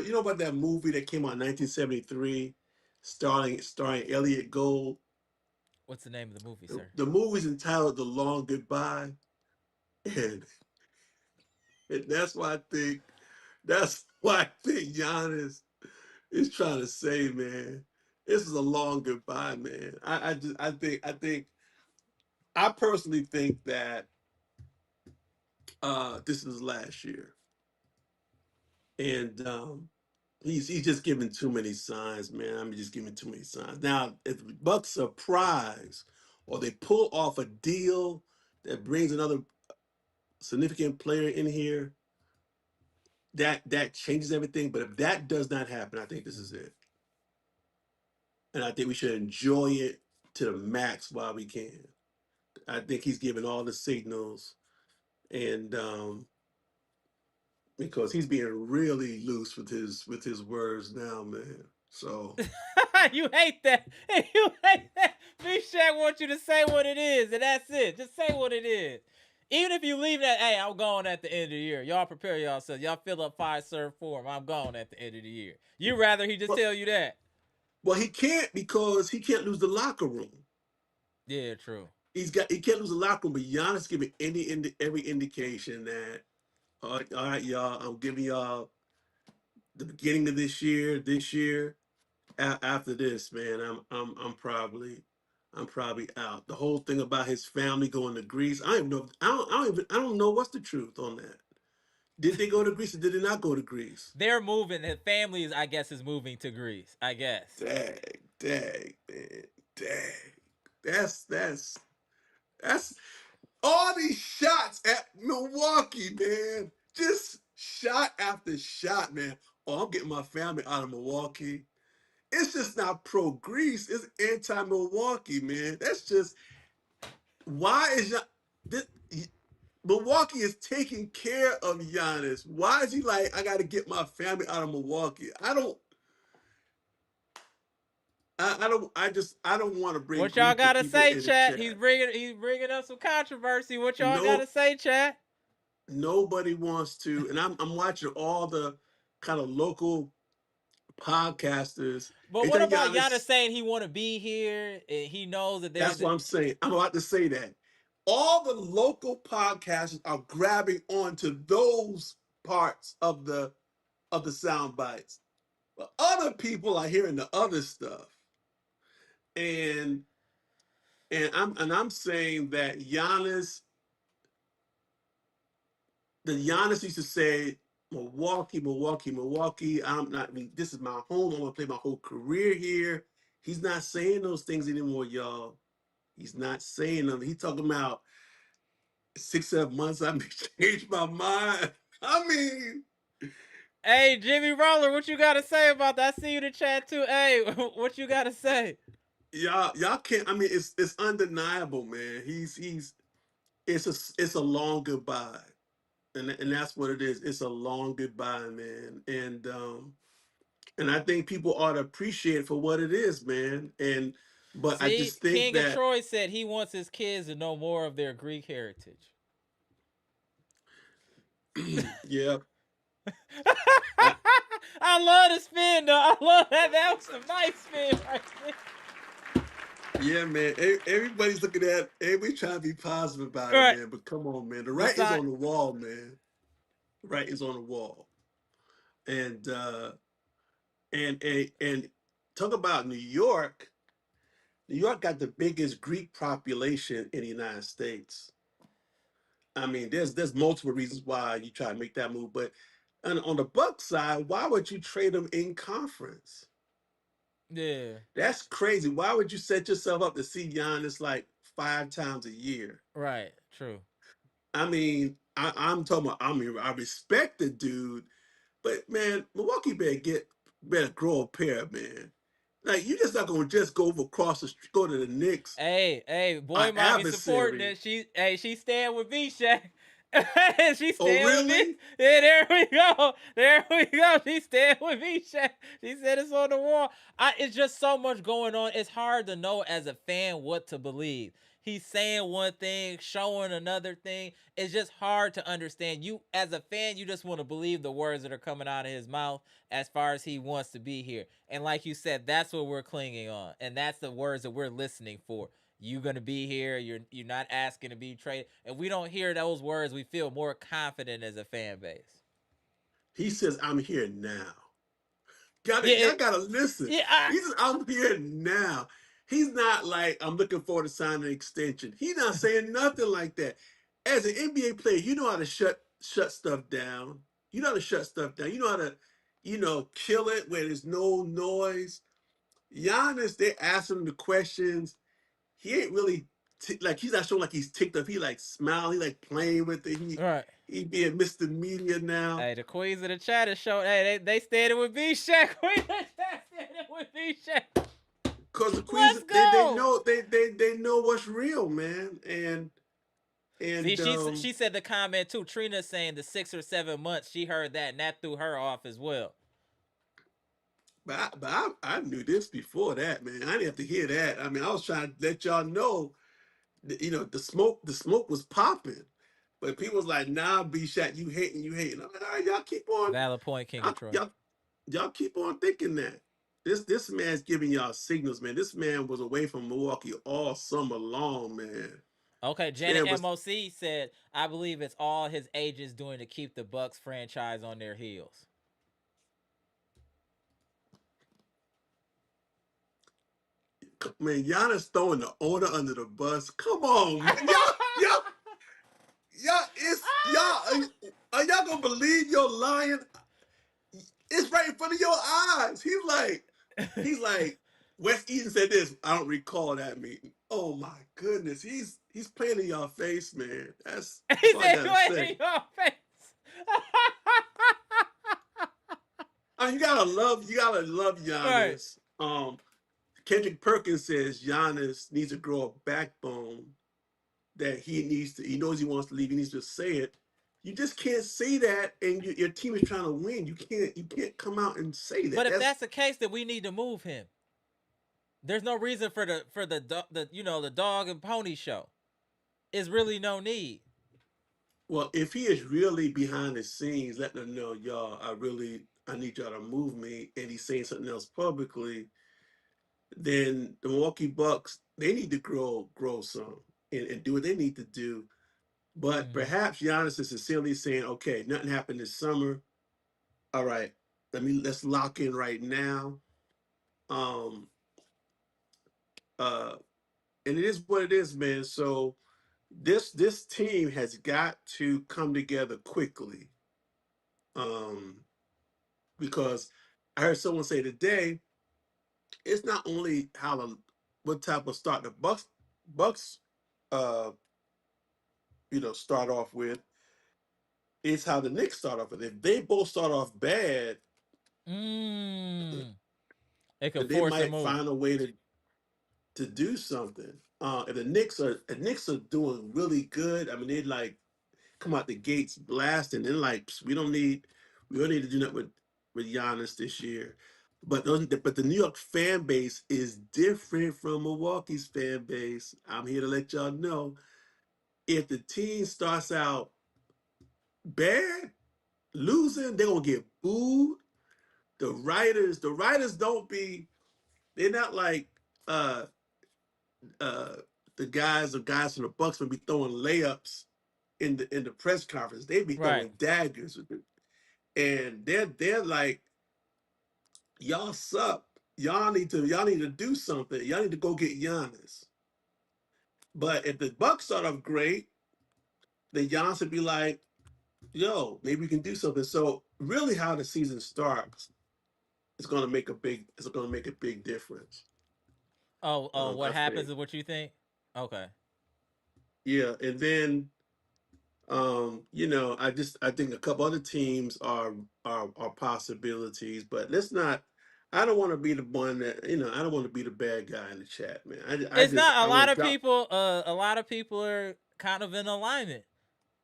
you know about that movie that came out in 1973, starring Elliot Gould? What's the name of the movie, The, sir? the movie's entitled The Long Goodbye, and, and that's why I think Giannis is trying to say, man, this is a long goodbye, man. I personally think that this is last year, and He's just giving too many signs, man. I'm just giving too many signs. Now, if the Bucks surprise or they pull off a deal that brings another significant player in here, that changes everything. But if that does not happen, I think this is it. And I think we should enjoy it to the max while we can. I think he's giving all the signals, and because he's being really loose with his words now, man. So You hate that. You hate that. Big Shaq wants you to say what it is, and that's it. Just say what it is. Even if you leave that, hey, I'm going at the end of the year. Y'all prepare yourselves. Y'all fill up 5-serve form. I'm going at the end of the year. You rather he just well, tell you that? well, he can't because he can't lose the locker room. Yeah, true. He can't lose the locker room. But Giannis giving every indication that all right, y'all, I'm giving y'all the beginning of this year. After this, man, I'm probably out. The whole thing about his family going to Greece, I don't even know. I don't know what's the truth on that. Did they go to Greece or did they not go to Greece? They're moving. His family is, I guess, is moving to Greece. I guess. Dang, dang, man, dang. That's that's all these shots at Milwaukee, man. Just shot after shot, man. Oh, I'm getting my family out of Milwaukee. It's just not pro Greece. It's anti Milwaukee, man. That's just why is this, Milwaukee is taking care of Giannis. Why is he like, I got to get my family out of Milwaukee? I don't want to bring What y'all grief to gotta people say, in the chat? He's chat. bringing up some controversy. What y'all No, gotta say, chat? nobody wants to, and I'm watching all the kind of local podcasters. But what Anytime about Giannis Giannis, saying he want to be here and he knows that that's there's a what I'm saying. I'm about to say that. All the local podcasters are grabbing onto those parts of the sound bites. But other people are hearing the other stuff. And I'm saying that Giannis used to say, Milwaukee, Milwaukee, Milwaukee. I'm not. I mean, this is my home. I'm gonna play my whole career here. He's not saying those things anymore, y'all. He's not saying them. He's talking about 6, 7 months. I may change my mind. I mean, Hey, Jimmy Roller, what you gotta say about that? I see you in the chat too. Hey, what you gotta say? y'all can't. I mean, it's undeniable, man. It's a long goodbye, and that's what it is. It's a long goodbye, man. And I think people ought to appreciate it for what it is, man. But I See, just think King of that, Troy said he wants his kids to know more of their Greek heritage. yeah, I, I love the spin, though. I love that. That was a nice spin right yeah, man. Everybody's looking at. Everybody trying to be positive about there. it, Right. man. But come on, man. The The right is sign. on the wall, man. The right is on the wall, and and talk about New York. New York got the biggest Greek population in the United States. I mean, there's multiple reasons why you try to make that move, but on the Buck side, why would you trade them in conference? Yeah. That's crazy. Why would you set yourself up to see Giannis like 5 times a year? Right. True. I mean, I'm talking about. I mean, I respect the dude, but man, Milwaukee better grow a pair, man. Like you just not gonna just go over across the street, go to the Knicks, Hey, boy, our mommy supporting adversary. it. She staying with me, Shaq. She Oh, staying with me. really? Yeah, there we go. There we go. She staying with me, Shaq. She said it's on the wall. It's just so much going on. It's hard to know as a fan what to believe. He's saying one thing, showing another thing. It's just hard to understand. You, as a fan, you just want to believe the words that are coming out of his mouth as far as he wants to be here. And like you said, that's what we're clinging on, and that's the words that we're listening for. You gonna be here. You're not asking to be traded. And we don't hear those words, we feel more confident as a fan base. He says, "I'm here now." Yeah, Y'all gotta listen. yeah. He says, "I'm here now." He's not like, "I'm looking forward to signing an extension." He's not saying nothing like that. As an NBA player, you know how to shut stuff down. You know how to shut stuff down. kill it where there's no noise. Giannis, they ask him the questions. He ain't really like he's not showing like he's ticked up. He like smiling, he like playing with it. He All right. he being Mr. Media now. Hey, the queens of the chat is showing. Hey, they standing with B Shaq. Queen of the chat standing with B Shaq. Cause the Queens Let's they go. know they know what's real, man. And See, and she said the comment too. Trina saying the 6 or 7 months. She heard that, and that threw her off as well. I knew this before that, man. I didn't have to hear that. I mean, I was trying to let y'all know that, the smoke was popping. But people was like, nah, B Shot, you hating, you hating. I'm like, all right, y'all keep on Valid point, King of y'all, Troy. y'all, y'all keep on thinking that. This man's giving y'all signals, man. This man was away from Milwaukee all summer long, man. Okay, This Janet man was MOC said, I believe it's all his agents doing to keep the Bucks franchise on their heels. man, Giannis throwing the owner under the bus. Come on, man. Y'all gonna believe you're lying? It's right in front of your eyes. He's like, West Eden said this. I don't recall that meeting. Oh my goodness, he's playing in your face, man. That's He all I said, gotta "Wait say. in your face." I mean, you gotta love Right. Giannis. Kendrick Perkins says Giannis needs to grow a backbone that he knows he wants to leave. He needs to say it. You just can't say that, and your team is trying to win. You can't come out and say But that. if That's that's the case, then we need to move him. There's no reason for the dog and pony show. It's really no need. well, if he is really behind the scenes, letting them know, y'all, I need y'all to move me, and he's saying something else publicly, then the Milwaukee Bucks they need to grow some and do what they need to do. But Mm-hmm. perhaps Giannis is sincerely saying, okay, nothing happened this summer. All right, let's lock in right now. Um, uh, and it is what it is, man. So this team has got to come together quickly. Um, because I heard someone say today, it's not only what type of start the Bucks uh start off with, it's how the Knicks start off with. If they both start off bad, Mm. It could then they force a might move. find a way to do something. If the Knicks are doing really good, I mean they like come out the gates blasting. They're like, we don't need to do that with Giannis this year. But the New York fan base is different from Milwaukee's fan base. I'm here to let y'all know. If the team starts out bad, losing, they're gonna get booed. The writers don't be. They're not like uh uh the guys from the Bucks would be throwing layups in the press conference. They be Right. throwing daggers with it. And they're like, y'all suck. Y'all need to do something. Y'all need to go get Giannis. But if the Bucks start off great, then Giannis would be like, yo, maybe we can do something. So really how the season starts is gonna make a big difference. Oh, I what happens think. is what you think? Okay. Yeah. And then I think a couple other teams are possibilities, but let's not. I don't want to be the one that I don't want to be the bad guy in the chat, man. I It's just not I a want lot to of drop. people a lot of people are kind of in alignment.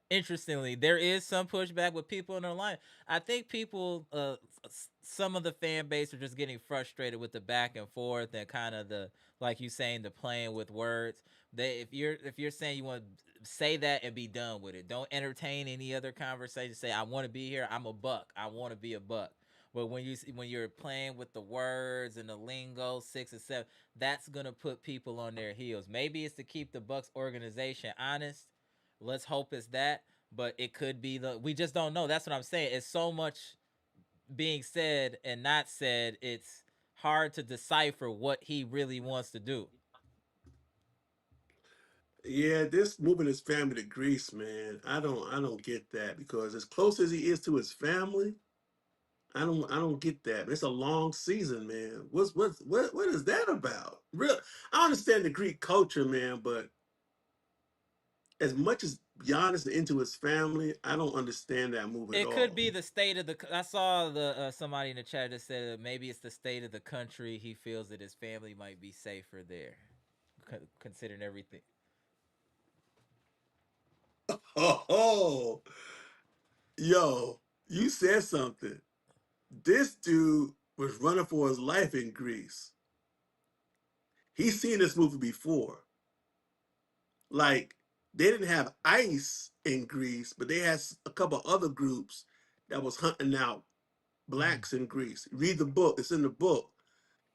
Interestingly, there is some pushback with people in their line. I think people, some of the fan base are just getting frustrated with the back and forth and kind of the, like you saying, the playing with words. If you're saying you want to say that and be done with it, don't entertain any other conversation. Say I want to be here. I'm a buck. I want to be a buck. But when you're playing with the words and the lingo, 6 and 7, that's gonna put people on their heels. Maybe it's to keep the Bucks organization honest. Let's hope it's that, but it could be we just don't know. That's what I'm saying. It's so much being said and not said. It's hard to decipher what he really wants to do. Yeah, this moving his family to Greece, man. I don't get that because as close as he is to his family, I don't get that. It's a long season, man. What is that about? Real, I understand the Greek culture, man, but as much as Giannis is into his family, I don't understand that move at It could all. be the state of the. I saw the somebody in the chat that said maybe it's the state of the country. He feels that his family might be safer there, considering everything. Oh, yo, you said something. This dude was running for his life in Greece. He's seen this movie before. Like they didn't have ICE in Greece, but they had a couple other groups that was hunting out Mm. blacks in Greece. Read the book; it's in the book.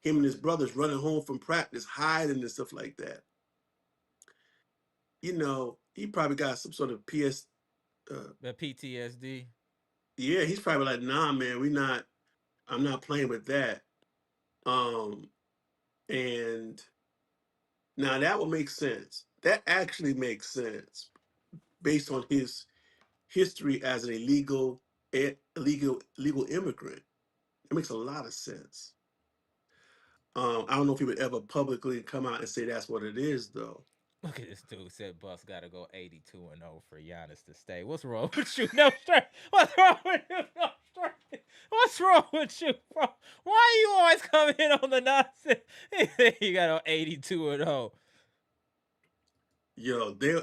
Him and his brothers running home from practice, hiding and stuff like that. He probably got some sort of PS. The PTSD. Yeah, he's probably like, nah, man, we not. I'm not playing with that. Um, and now that would make sense. That actually makes sense based on his history as an illegal immigrant. It makes a lot of sense. I don't know if he would ever publicly come out and say that's what it is, though. Look at this dude said Bucks got to go 82-0 for Giannis to stay. What's wrong with you? No straight. What's wrong with you? No straight. What's wrong with you, bro? Why you always coming in on the nonsense? You got to 82-0.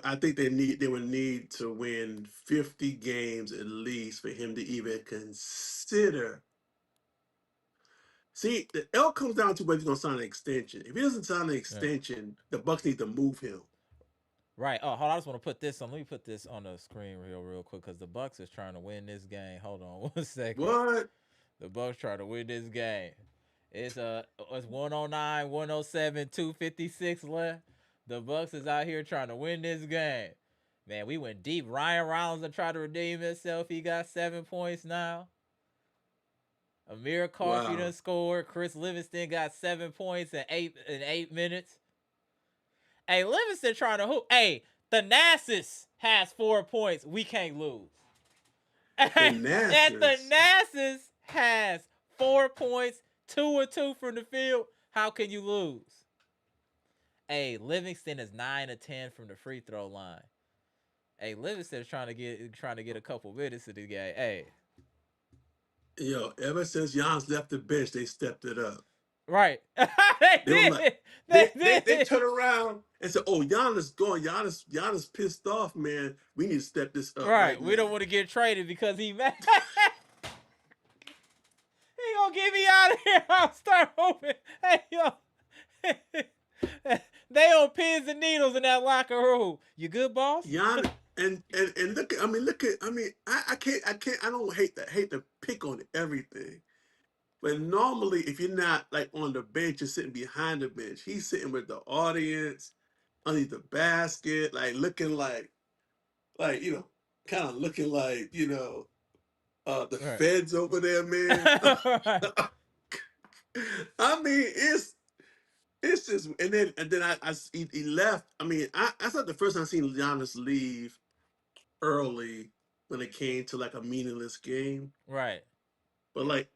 I think they would need to win 50 games at least for him to even consider. See, the L comes down to whether he's gonna sign an extension. If he doesn't sign an Right. extension, the Bucks need to move him. Right. Oh, hold on. I just want to put this on. Let me put this on the screen real quick because the Bucks is trying to win this game. Hold on 1 second. What? The Bucks trying to win this game. It's 109, 107, 256 left. The Bucks is out here trying to win this game. Man, we went deep. Ryan Rollins tried to redeem himself. He got 7 points now. Amir Coffey done Wow. scored. Chris Livingston got 7 points in 8 minutes. Hey, Livingston trying to hoop. Hey, the Nassus has 4 points. We can't lose. The And the Nassers. Nassus has 4 points, 2 or 2 from the field. How can you lose? Hey, Livingston is 9 or 10 from the free throw line. Hey, Livingston is trying to get a couple minutes in the game. Hey, Ever since Giannis left the bench, they stepped it up. right? They They were like, did. They they did. turn around and said, "Oh, Giannis going. Giannis pissed off, man. We need to step this up Right. right We don't now." want to get traded because he mad. He gonna get me out of here. I'll start hoping. Hey yo, they on pins and needles in that locker room. You good, boss? Giannis and look. Look at. I don't hate to pick on everything, but normally if you're not like on the bench, you're sitting behind the bench. He's sitting with the audience underneath the basket, like looking like kind of looking like the Right. feds over there, man. Right. It's just, and then he left. That's not the first time I've seen Giannis leave early when it came to like a meaningless game. Right. But like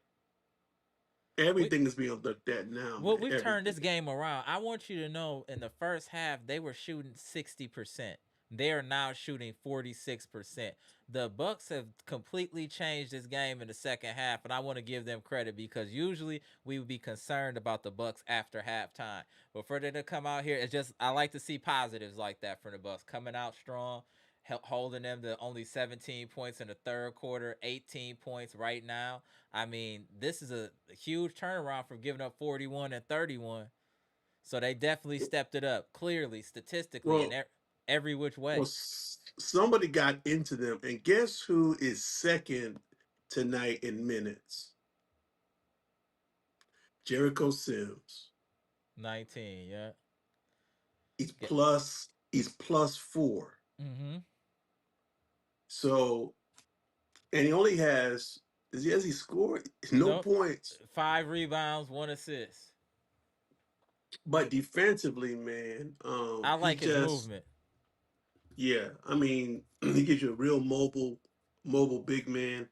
We everything is being looked at now, well, man. we've turned this Everything. game around. I want you to know in the first half they were shooting 60%. They are now shooting 46%. The Bucks have completely changed this game in the second half, and I want to give them credit because usually we would be concerned about the Bucks after halftime. But for them to come out here, it's just I like to see positives like that from the Bucks coming out strong, holding them to only 17 points in the third quarter, 18 points right now. I mean, this is a huge turnaround from giving up 41 and 31. So they definitely stepped it up clearly, statistically, and Well, every which well, way. somebody got into them, and guess who is second tonight in minutes? Jericho Sims. 19, yeah. Get, He's +4. mm-hmm. So, and he only has he scored? No Nope. points. 5 rebounds, 1 assist. But defensively, man, I he like his just movement. yeah. He gives you a real mobile big man.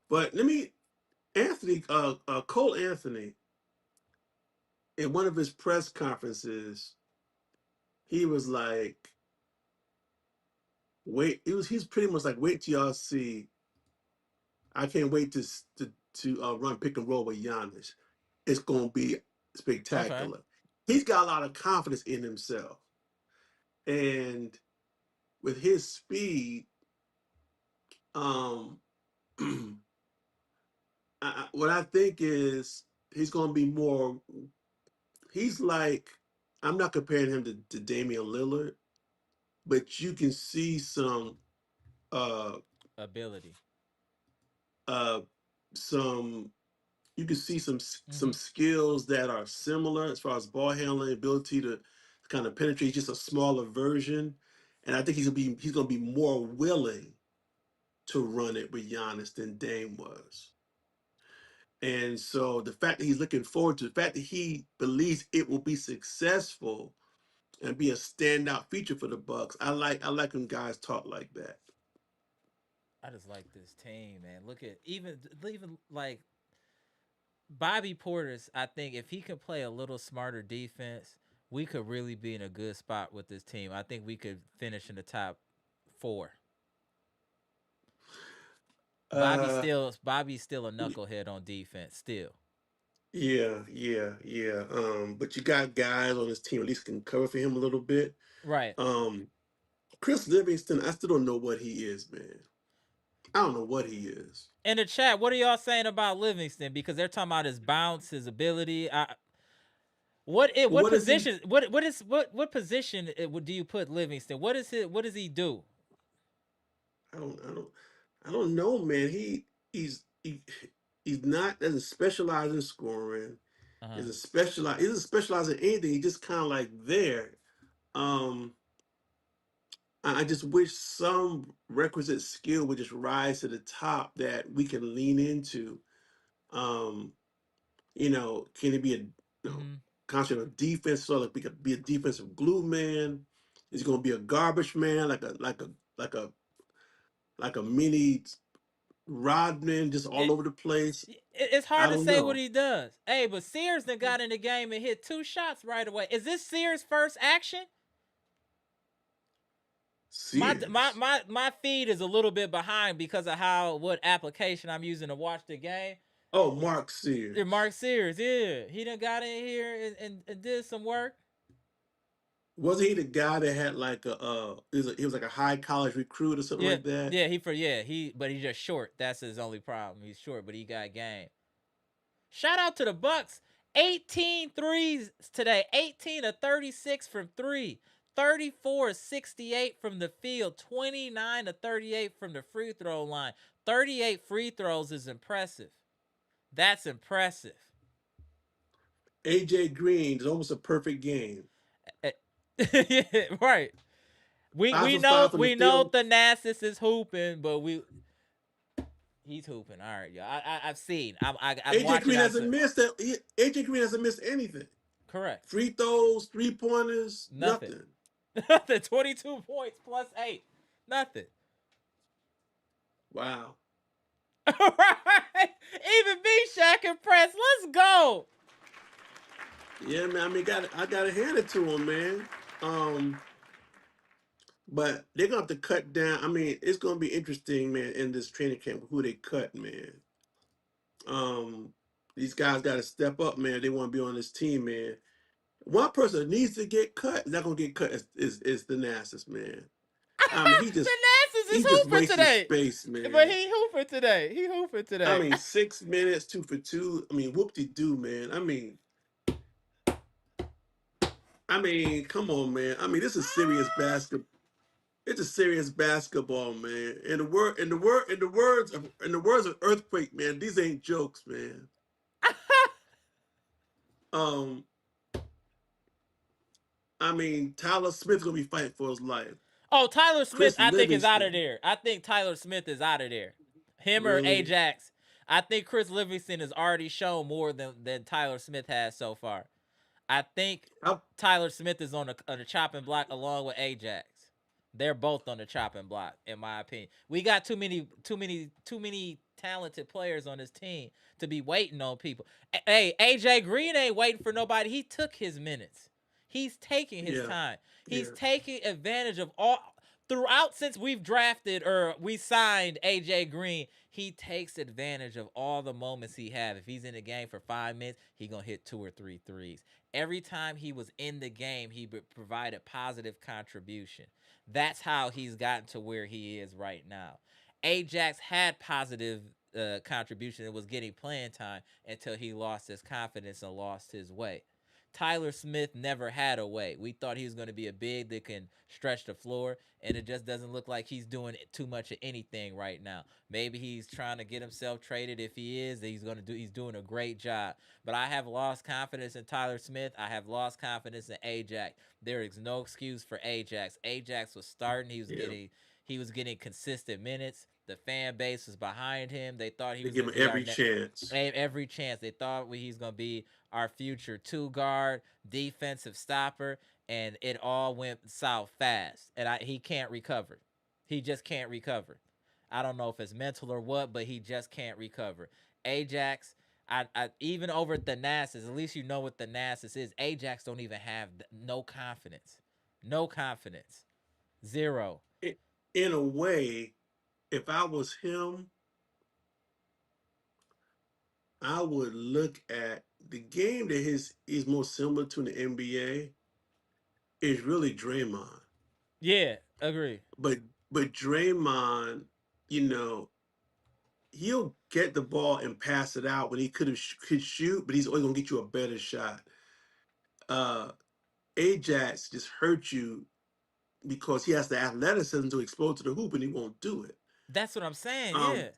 But Cole Anthony, in one of his press conferences, he was like, "Wait," he's pretty much like, "Wait till y'all see. I can't wait to run pick and roll with Giannis. It's gonna be Okay. spectacular." He's got a lot of confidence in himself, and with his speed, um, what I think is he's gonna be more. He's like, I'm not comparing him to Damian Lillard, but you can see uh Ability. uh some you can see some Mm-hmm. skills that are similar as far as ball handling, ability to kind of penetrate, just a smaller version. And I think he's gonna be more willing to run it with Giannis than Dame was. And so the fact that he's looking forward to the fact that he believes it will be successful and be a standout feature for the Bucks. I like when guys talk like that. I just like this team, man. Look at even like Bobby Portis. I think if he can play a little smarter defense, we could really be in a good spot with this team. I think we could finish in the top 4. Uh Bobby's still a knucklehead on defense. Still, yeah. But you got guys on this team at least can cover for him a little bit. right. Um Chris Livingston, I still don't know what he is, man. I don't know what he is. In the chat, what are y'all saying about Livingston? Because they're talking about his bounce, his ability. Well, What what is he? position what position do you put Livingston? What does he do? I don't I don't I don't know, man. He's he, he's not doesn't specialize in scoring. Uh huh. He doesn't specialize in anything. He's just kind of like there. Um I just wish some requisite skill would just rise to the top that we can lean into. Um, can he be a Mm-hmm. concentrate on defense, so like we could be a defensive glue man? Is he gonna be a garbage man, like a mini Rodman, just all It, over the place? it's I hard to don't say what know. he does. Hey, but Sears then got in the game and hit 2 shots right away. Is this Sears' first action? Sears. My feed is a little bit behind because of what application I'm using to watch the game. Oh, Mark Sears. Mark Sears, yeah, he done got in here and did some work. Wasn't he the guy that had like he was like a high college recruit or something Yeah, like that? but he's just short. That's his only problem. He's short, but he got game. Shout out to the Bucks. 18 threes today. 18 of 36 from 3. 34 68 from the field. 29 to 38 from the free throw line. 38 free throws is impressive. That's impressive. AJ Green is almost a perfect game. Yeah, right. We 5 we for know 5 from the we know field. Thanasis is hooping, but he's hooping. All right, y'all. I've seen. I'm AJ watching Green out hasn't to missed that. AJ Green hasn't missed anything. correct. Free throws, 3 pointers, Nothing. nothing. Nothing. 22 points plus 8. Nothing. Wow. All right. Even B Shack impressed. Let's go. Yeah, man. I mean, I gotta hand it to him, man. But they're gonna have to cut down. I mean, it's gonna be interesting, man, in this training camp who they cut, man. Um, these guys got to step up, man. They want to be on this team, man. One person that needs to get cut, not gonna get cut, is the Nasus, man. I mean, The Nassus is he just hooping wasting today. space, But man. he hooping today. He hooping I today. mean, 6 minutes, 2 for 2. I mean, whoop de doo, man. I mean, come on, man. I mean, this is serious basketball. It's a serious basketball, man. In the words of Earthquake, man, these ain't jokes, man. Um, I mean, Tyler Smith's gonna be fighting for his life. Oh, Tyler Smith, Chris I think is out of Livingston, there. I think Tyler Smith is out of there. Him or really? Ajax. I think Chris Livingston has already shown more than Tyler Smith has so far. I think How Tyler Smith is on the chopping block along with Ajax. They're both on the chopping block, in my opinion. We got too many talented players on this team to be waiting on people. Hey, AJ Green ain't waiting for nobody. He took his minutes. He's taking his Yeah, time. He's yeah. taking advantage of all throughout since we've drafted or we signed AJ Green. He takes advantage of all the moments he have. If he's in the game for 5 minutes, he gonna hit two or three threes. Every time he was in the game, he provided positive contribution. That's how he's gotten to where he is right now. Ajax had positive contribution and was getting playing time until he lost his confidence and lost his way. Tyler Smith never had a way. We thought he was going to be a big that can stretch the floor, and it just doesn't look like he's doing too much of anything right now. Maybe he's trying to get himself traded. If he is, he's doing a great job. But I have lost confidence in Tyler Smith. I have lost confidence in Ajax. There is no excuse for Ajax. Ajax was starting. Yeah. He was getting consistent minutes. The fan base was behind him. They thought he They was give going him to be our every chance. every chance. They thought he's going to be our future two guard, defensive stopper, and it all went south fast. And he can't recover. He just can't recover. I don't know if it's mental or what, but he just can't recover. Ajax, I even over at the Thanasis, at least you know what the Thanasis is. Ajax don't even have no confidence. No confidence. Zero. I- In a way, if I was him, I would look at the game that is most similar to the NBA is really Draymond. Yeah, agree. But Draymond, you know, he'll get the ball and pass it out when he could shoot, but he's always gonna get you a better shot. Uh, Ajax just hurt you because he has the athleticism to explode to the hoop and he won't do it. That's what I'm saying. Um, Yeah.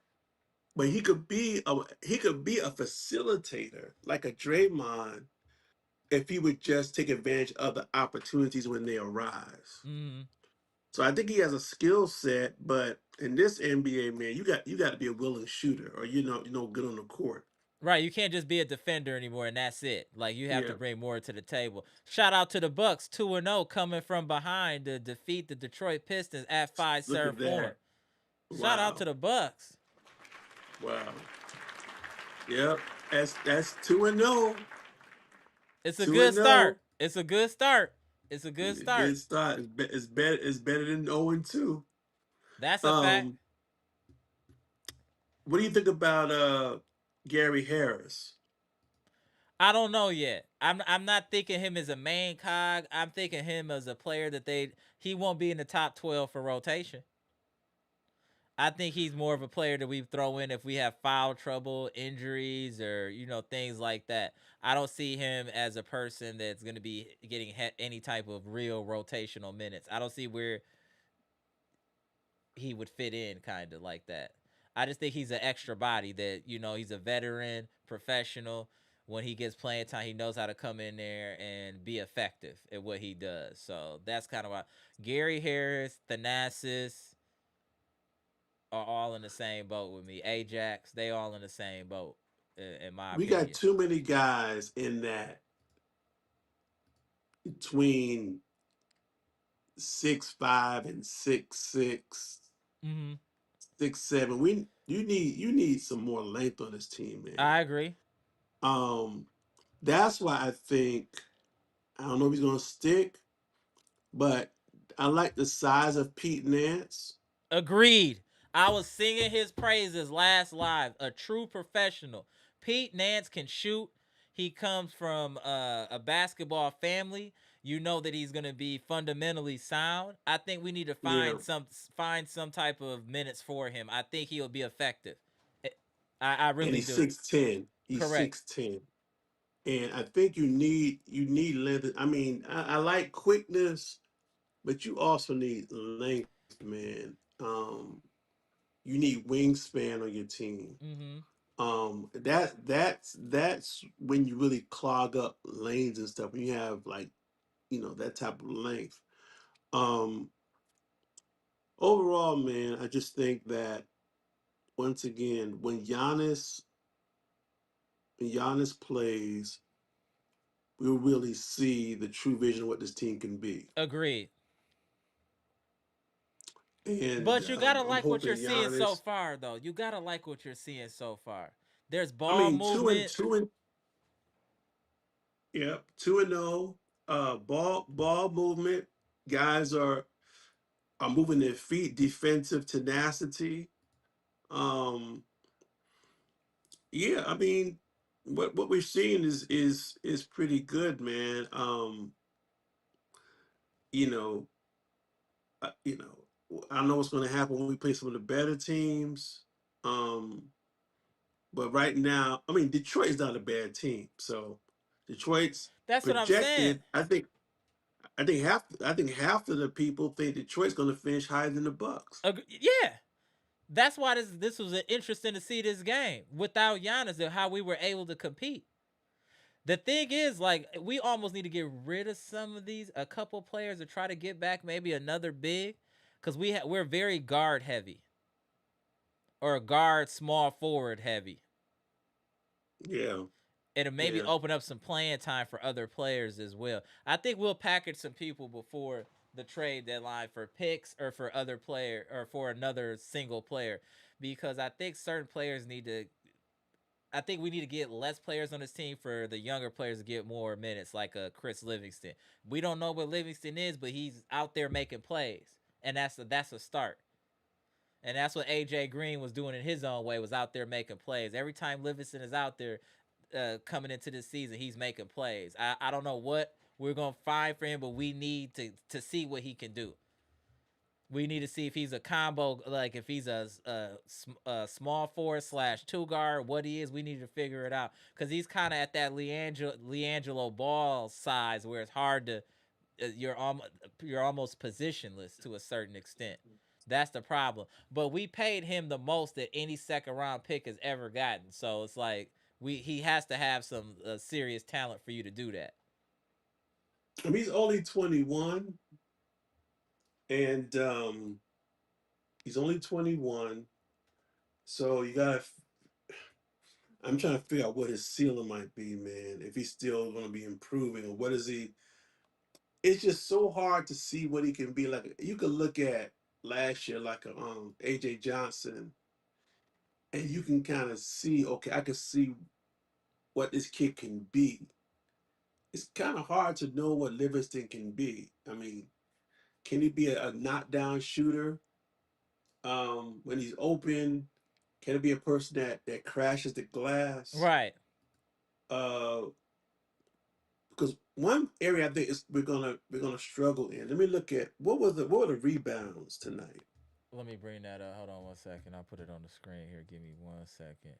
but he could be a facilitator like a Draymond if he would just take advantage of the opportunities when they arise. Mm-hmm. So I think he has a skill set, but in this NBA, man, you got to be a willing shooter, or you know good on the court. Right, you can't just be a defender anymore and that's it. Like you have to Yeah, bring more to the table. Shout out to the Bucks, 2-0 coming from behind to defeat the Detroit Pistons at Five look Serve at Forum. that! Shout out to Wow, the Bucks. wow. Yep, that's 2-0, It's a two good and start. zero. It's a good start. It's a good start. Good start. It's better than 0-2. That's a fact. Um, what do you think about Gary Harris? I don't know yet. I'm not thinking him as a main cog. I'm thinking him as a player that he won't be in the top 12 for rotation. I think he's more of a player that we throw in if we have foul trouble, injuries, or things like that. I don't see him as a person that's going to be getting any type of real rotational minutes. I don't see where he would fit in, kind of like that. I just think he's an extra body that he's a veteran, professional. When he gets playing time, he knows how to come in there and be effective at what he does. So that's kind of why Gary Harris, Thanasis, are all in the same boat with me. Ajax, they all in the same boat, in my We got opinion. too many guys in that between 6'5" and 6'6", Mm-hmm. 6'7". You need some more length on this team, man. I agree. Um, that's why I think I don't know if he's gonna stick, but I like the size of Pete Nance. Agreed. I was singing his praises last live. A true professional. Pete Nance can shoot. He comes from a basketball family. You know that he's gonna be fundamentally sound. I think we need to Yeah, find some type of minutes for him. I think he'll be effective. Eh, I and really he's do. 6'10". He's Correct. 6'10". And I think you need length. I mean, I like quickness, but you also need length, man. You need wingspan on your team. Mm-hmm. That's when you really clog up lanes and stuff. When you have like that type of length. Um, Overall, man, I just think that once again, when Giannis plays, we'll really see the true vision of what this team can be. Agreed. and But you gotta I'm like what you're hoping seeing so Giannis. far, though. You gotta like what you're seeing so far. There's I ball mean, movement. yeah, 2-0. Ball movement. Guys are moving their feet. Defensive tenacity. Um, yeah, I mean, what we're seeing is pretty good, man. You know, you know, I know what's going to happen when we play some of the better teams. Um, but right now, I mean, Detroit's not a bad team. So Detroit's That's what I'm saying. projected. I think half of the people think Detroit's going to finish higher than the Bucks. Yeah, that's why this was interesting to see this game without Giannis and how we were able to compete. The thing is, like, we almost need to get rid of some of these, a couple players to try to get back maybe another big, because we're very guard heavy or guard small forward heavy. Yeah, It'll maybe yeah. open up some playing time for other players as well. I think we'll package some people before the trade deadline for picks or for other player or for another single player, because I think certain players need to. I think we need to get less players on this team for the younger players to get more minutes, like Chris Livingston. We don't know what Livingston is, but he's out there making plays, and that's a start. And that's what AJ Green was doing in his own way, was out there making plays. Every time Livingston is out there coming into this season, he's making plays. I don't know what we're going to find for him, but we need to see what he can do. We need to see if he's a combo, like if he's a small forward / two guard, what he is. We need to figure it out, because he's kind of at that Leangelo Ball size where it's hard to you're almost positionless to a certain extent. That's the problem. But we paid him the most that any second round pick has ever gotten, so it's like he has to have some serious talent for you to do that. I mean, he's only 21, and he's only 21. So you got to. I'm trying to figure out what his ceiling might be, man. If he's still going to be improving, or what is he? It's just so hard to see what he can be like. You could look at last year, like a AJ Johnson, and you can kind of see. Okay, I can see what this kid can be. It's kind of hard to know what Livingston can be. I mean, can he be a knockdown shooter when he's open? Can it be a person that crashes the glass? Right. Uh, because one area I think is we're gonna struggle in. Let me look at what were the rebounds tonight. Let me bring that up. Hold on 1 second. I'll put it on the screen here. Give me 1 second.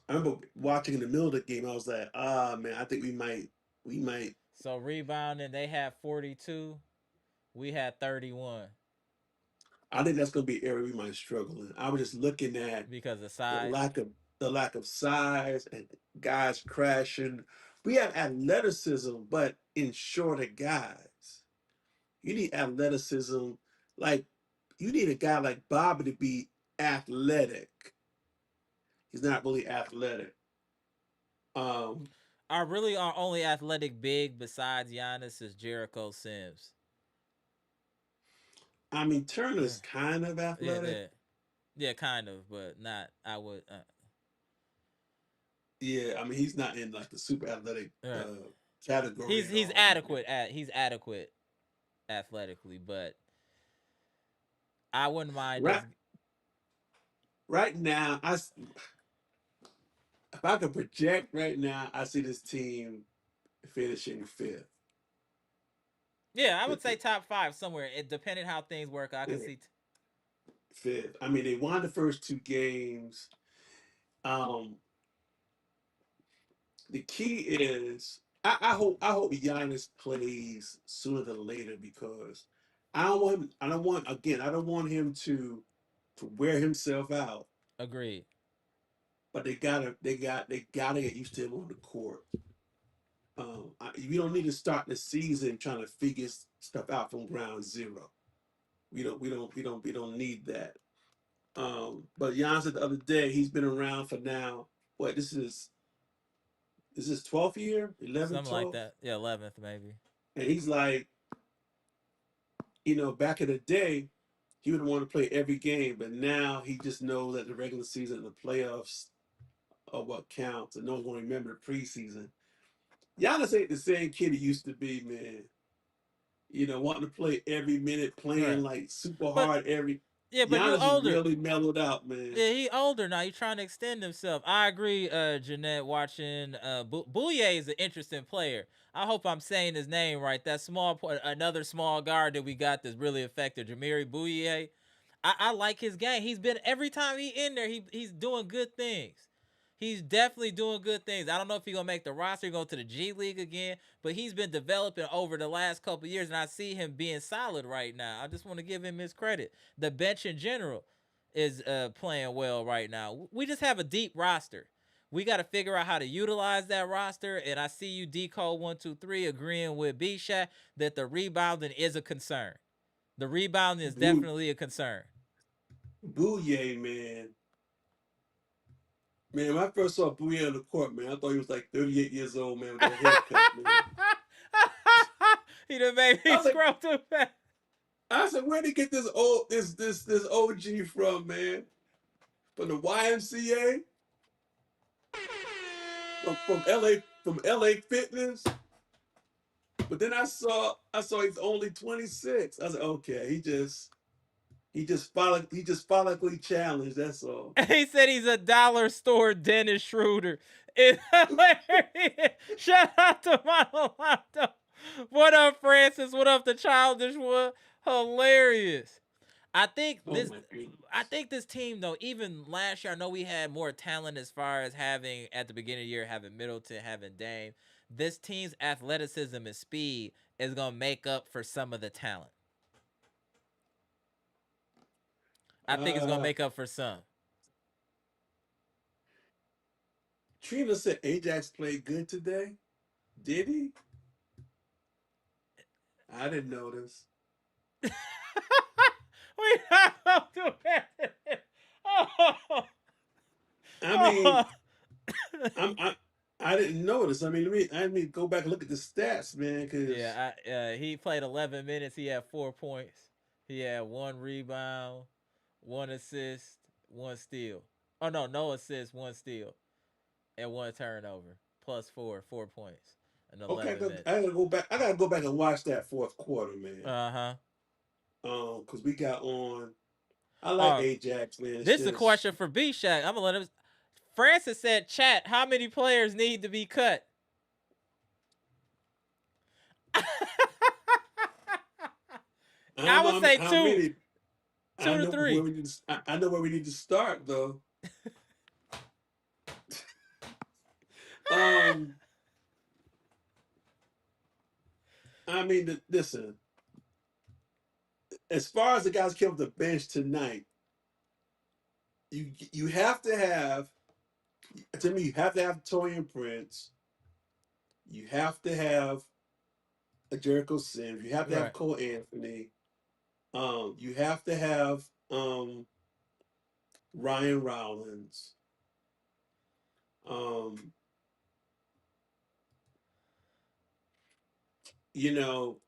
I remember watching in the middle of the game. I was like, ah man, I think we might. So rebounding, they had 42. We had 31 I think that's gonna be an area we might struggle in. I was just looking at because of the size. lack of the lack of size and guys crashing. We have athleticism, but in shorter guys. You need athleticism. Like you need a guy like Bobby to be athletic. He's not really athletic. Um, Our only athletic big besides Giannis is Jericho Sims. I mean Turner's Yeah, kind of yeah, athletic. yeah, yeah, kind of, but not. I would. Yeah, I mean he's not in like the super athletic Right. category at He's all. adequate at he's adequate athletically, but I wouldn't mind Right, just right now, if I could project right now, I see this team finishing fifth. yeah. I would With say the top five somewhere. It depending how things work. I could yeah, see. fifth. I mean, they won the first two games. Um, the key is I hope Giannis plays sooner than later because I don't want him to wear himself out. Agreed. But they gotta get used to him on the court. We don't need to start the season trying to figure stuff out from ground zero. We don't need that. But Jan said the other day he's been around for now. What this is his 12th year, 11th, Something like 12th, that. Yeah, 11th maybe. and he's like back in the day, he would want to play every game, but now he just knows that the regular season and the playoffs are what counts, and no one's going to remember the preseason. Giannis ain't the same kid he used to be, man. Wanting to play every minute, playing Right. like super But hard every. yeah, but you Giannis is older. really mellowed out, man. Yeah, he older now. He's trying to extend himself. I agree, Jeanette, watching Bouye is an interesting player. I hope I'm saying his name right. That another small guard that we got that's really effective, Jamiri Bouye. I like his game. He's been every time he in there, he's doing good things. He's definitely doing good things. I don't know if he's gonna make the roster, go to the G League again, but he's been developing over the last couple of years, and I see him being solid right now. I just want to give him his credit. The bench in general is playing well right now. We just have a deep roster. We got to figure out how to utilize that roster, and I see you, Decode123, agreeing with B-Shaq that the rebounding is a concern. The rebounding is Boo, definitely a concern. Bouye, man. Man, when I first saw Bouye on the court, man, I thought he was like 38 years old, man, with that haircut, man. He done made I me was like, scroll too fast. I said, where'd he get this OG from, man? From the YMCA? From LA Fitness? But then I saw he's only 26. I was like, okay, he just follically challenged, that's all. He said he's a dollar store Dennis Schroeder. It's hilarious. Shout out to Monolito. What up, Francis? What up, the childish one? Hilarious. I think Oh this my goodness. I think this team though, even last year, I know we had more talent as far as having at the beginning of the year having Middleton, having Dame. This team's athleticism and speed is gonna make up for some of the talent. I think it's gonna Uh make up for some. Trina said Ajax played good today. Did he? I didn't notice. We not gonna do that. Oh, I mean, oh. I didn't notice. I mean, go back and look at the stats, man, because Yeah, he played 11 minutes. He had 4 points. He had one rebound, one assist, one steal. Oh no, no assist, one steal, and one turnover. Plus 4 points in okay, 11 minutes. I gotta go back. I gotta go back and watch that fourth quarter, man. Uh-huh. Because we got on. I like Oh, Ajax, man. It's this is a just question for B Shack. I'm gonna let him. Francis said, "Chat, how many players need to be cut?" I I don't would know say how two, many. two I to know where three. we need. I know where we need to start though. Um, listen. As far as the guys came off the bench tonight, you have to have. To me, you have to have Torian Prince. You have to have a Jericho Sims. You have to have Right. Cole Anthony. You have to have Ryan Rollins. Um, you know,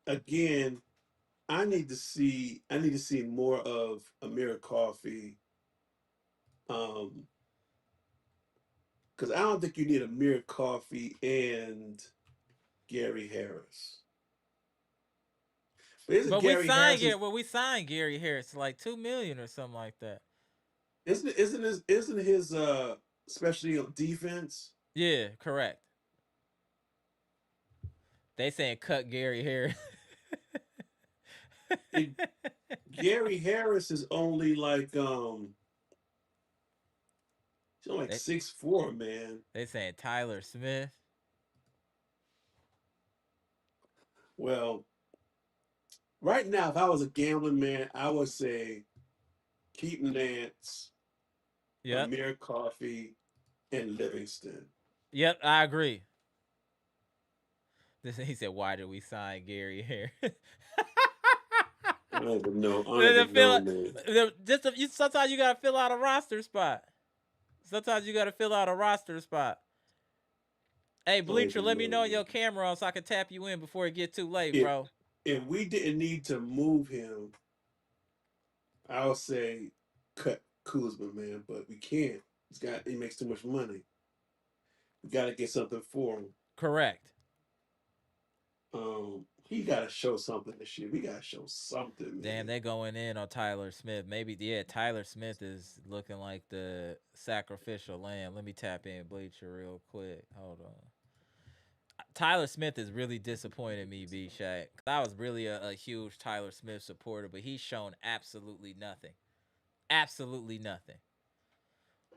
again, I need to see more of Amir Coffee. Um, because I don't think you need Amir Coffee and Gary Harris. But isn't But we Gary signed Harris Gary. Well, we signed Gary Harris like 2 million or something like that. isn't his specialty on defense? Yeah, correct. They saying cut Gary Harris. It, Gary Harris is only like he's only like they 6'4", man. they saying Tyler Smith. Well, right now, if I was a gambling man, I would say keep Nance, Yep. Amir Coffee, and Livingston. Yep, I agree. He said, "Why did we sign Gary Harris?" I don't even know. I don't The even know, fill, man. sometimes you gotta fill out a roster spot. Sometimes you gotta fill out a roster spot. Hey, I don't Bleacher, even let me know, know your man. camera on so I can tap you in before it get too late, If bro. if we didn't need to move him, I would say cut Kuzma, man. But we can't. He makes too much money. We got to get something for him. Correct. He got to show something this year. We got to show something, Damn, man. they going in on Tyler Smith. Maybe, yeah, Tyler Smith is looking like the sacrificial lamb. Let me tap in Bleacher real quick. Hold on. Tyler Smith is really disappointed me, B Shaq. I was really a huge Tyler Smith supporter, but he's shown absolutely nothing. Absolutely nothing.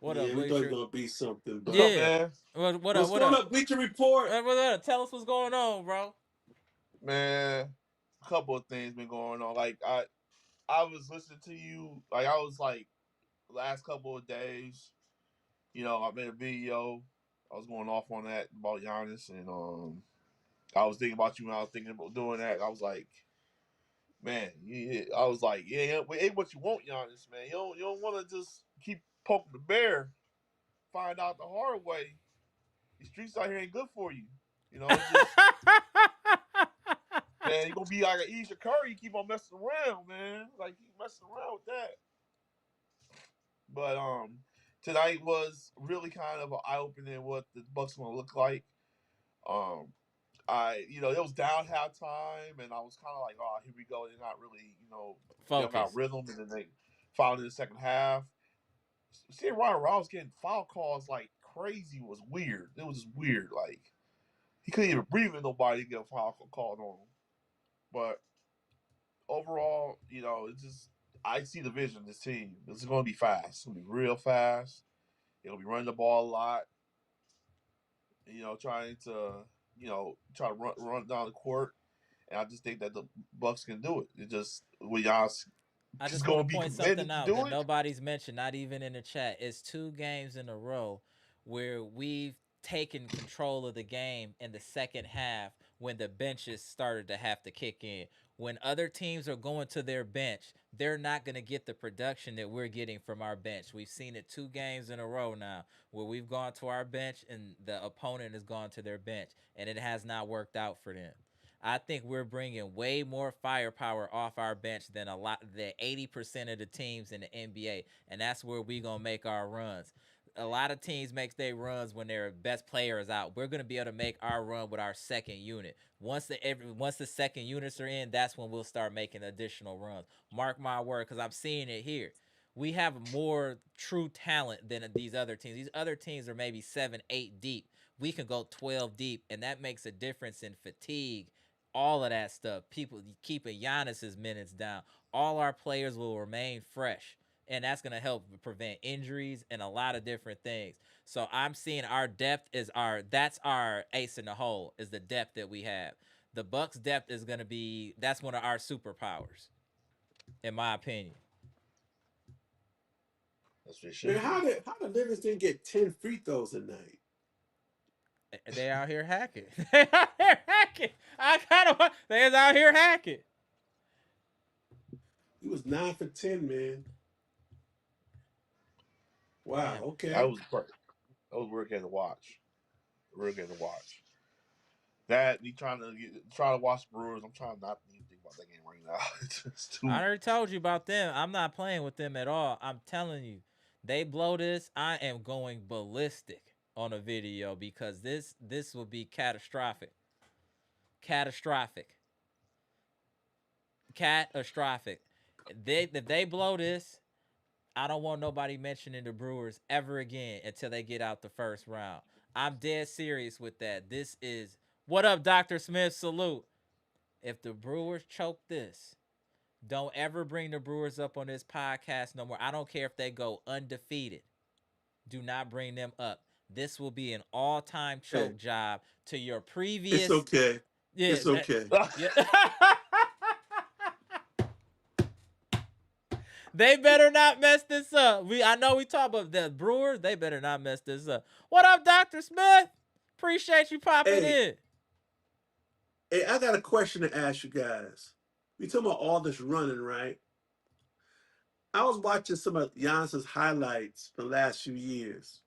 What up, Yeah, we thought he was Bleacher? gonna be something, What's up, but Yeah. man? What up? what's What going up? up, Bleacher Report? What up? Tell us what's going on, bro. Man, a couple of things been going on. Like I was listening to you. Like I was like last couple of days. I made a video. I was going off on that about Giannis, and I was thinking about you when I was thinking about doing that. I was like, man, I was like, yeah, it ain't what you want, Giannis, man. You don't want to just keep poking the bear. Find out the hard way. The streets out here ain't good for you. It's just man, you're gonna be like an Isha Curry. You keep on messing around, man. Like keep messing around with that. But tonight was really kind of an eye opening what the Bucks gonna look like. Um, it was down halftime, and I was kind of like, oh, here we go. They're not really, they don't got Focus. rhythm, and then they fouled in the second half. Seeing Ryan Rouse getting foul calls like crazy was weird. It was just weird. Like he couldn't even breathe with nobody to get a foul called on him. But overall, it's just I see the vision of this team. This is going to be fast. It's going to be real fast. It'll be running the ball a lot. Trying to try to run down the court, and I just think that the Bucks can do it. It just with Giannis I is just want going to to be point something committed to out do that it. nobody's mentioned, not even in the chat. It's 2 games in a row where we've taken control of the game in the second half when the benches started to have to kick in. When other teams are going to their bench, they're not going to get the production that we're getting from our bench. We've seen it 2 games in a row now where we've gone to our bench and the opponent has gone to their bench, and it has not worked out for them. I think we're bringing way more firepower off our bench than the 80% of the teams in the NBA, and that's where we gonna make our runs. A lot of teams make their runs when their best player is out. We're gonna be able to make our run with our second unit. Once the second units are in, that's when we'll start making additional runs. Mark my word, because I'm seeing it here. We have more true talent than these other teams. These other teams are maybe 7, 8 deep. We can go 12 deep, and that makes a difference in fatigue, all of that stuff. People keeping Giannis's minutes down. All our players will remain fresh, and that's gonna help prevent injuries and a lot of different things. So I'm seeing our depth is that's our ace in the hole, is the depth that we have. The Bucks depth is gonna be that's one of our superpowers, in my opinion. That's what it Man, should be. how did Livingston get 10 free throws a night? They out here hacking. They out here hacking. I kind of they is out here hacking. He was 9 for 10, man. Wow. Damn. That Okay. was perfect. That was a real game to watch. Real game to watch. That you try to watch Brewers. I'm trying not to even think about that game right now. It's just I too. already told you about them. I'm not playing with them at all. I'm telling you, they blow this, I am going ballistic on a video because this will be catastrophic. Catastrophic. Catastrophic. If they blow this, I don't want nobody mentioning the Brewers ever again until they get out the first round. I'm dead serious with that. This is what up, Dr. Smith. Salute. If the Brewers choke this, don't ever bring the Brewers up on this podcast no more. I don't care if they go undefeated. Do not bring them up. This will be an all-time Hey, choke job to your it's previous. okay. Yeah, It's okay. yeah. They better not mess this up. I know we talk about the Brewers. They better not mess this up. What up, Dr. Smith? Appreciate you popping Hey, in. hey, I got a question to ask you guys. We talking about all this running, right? I was watching some of Giannis's highlights the last few years.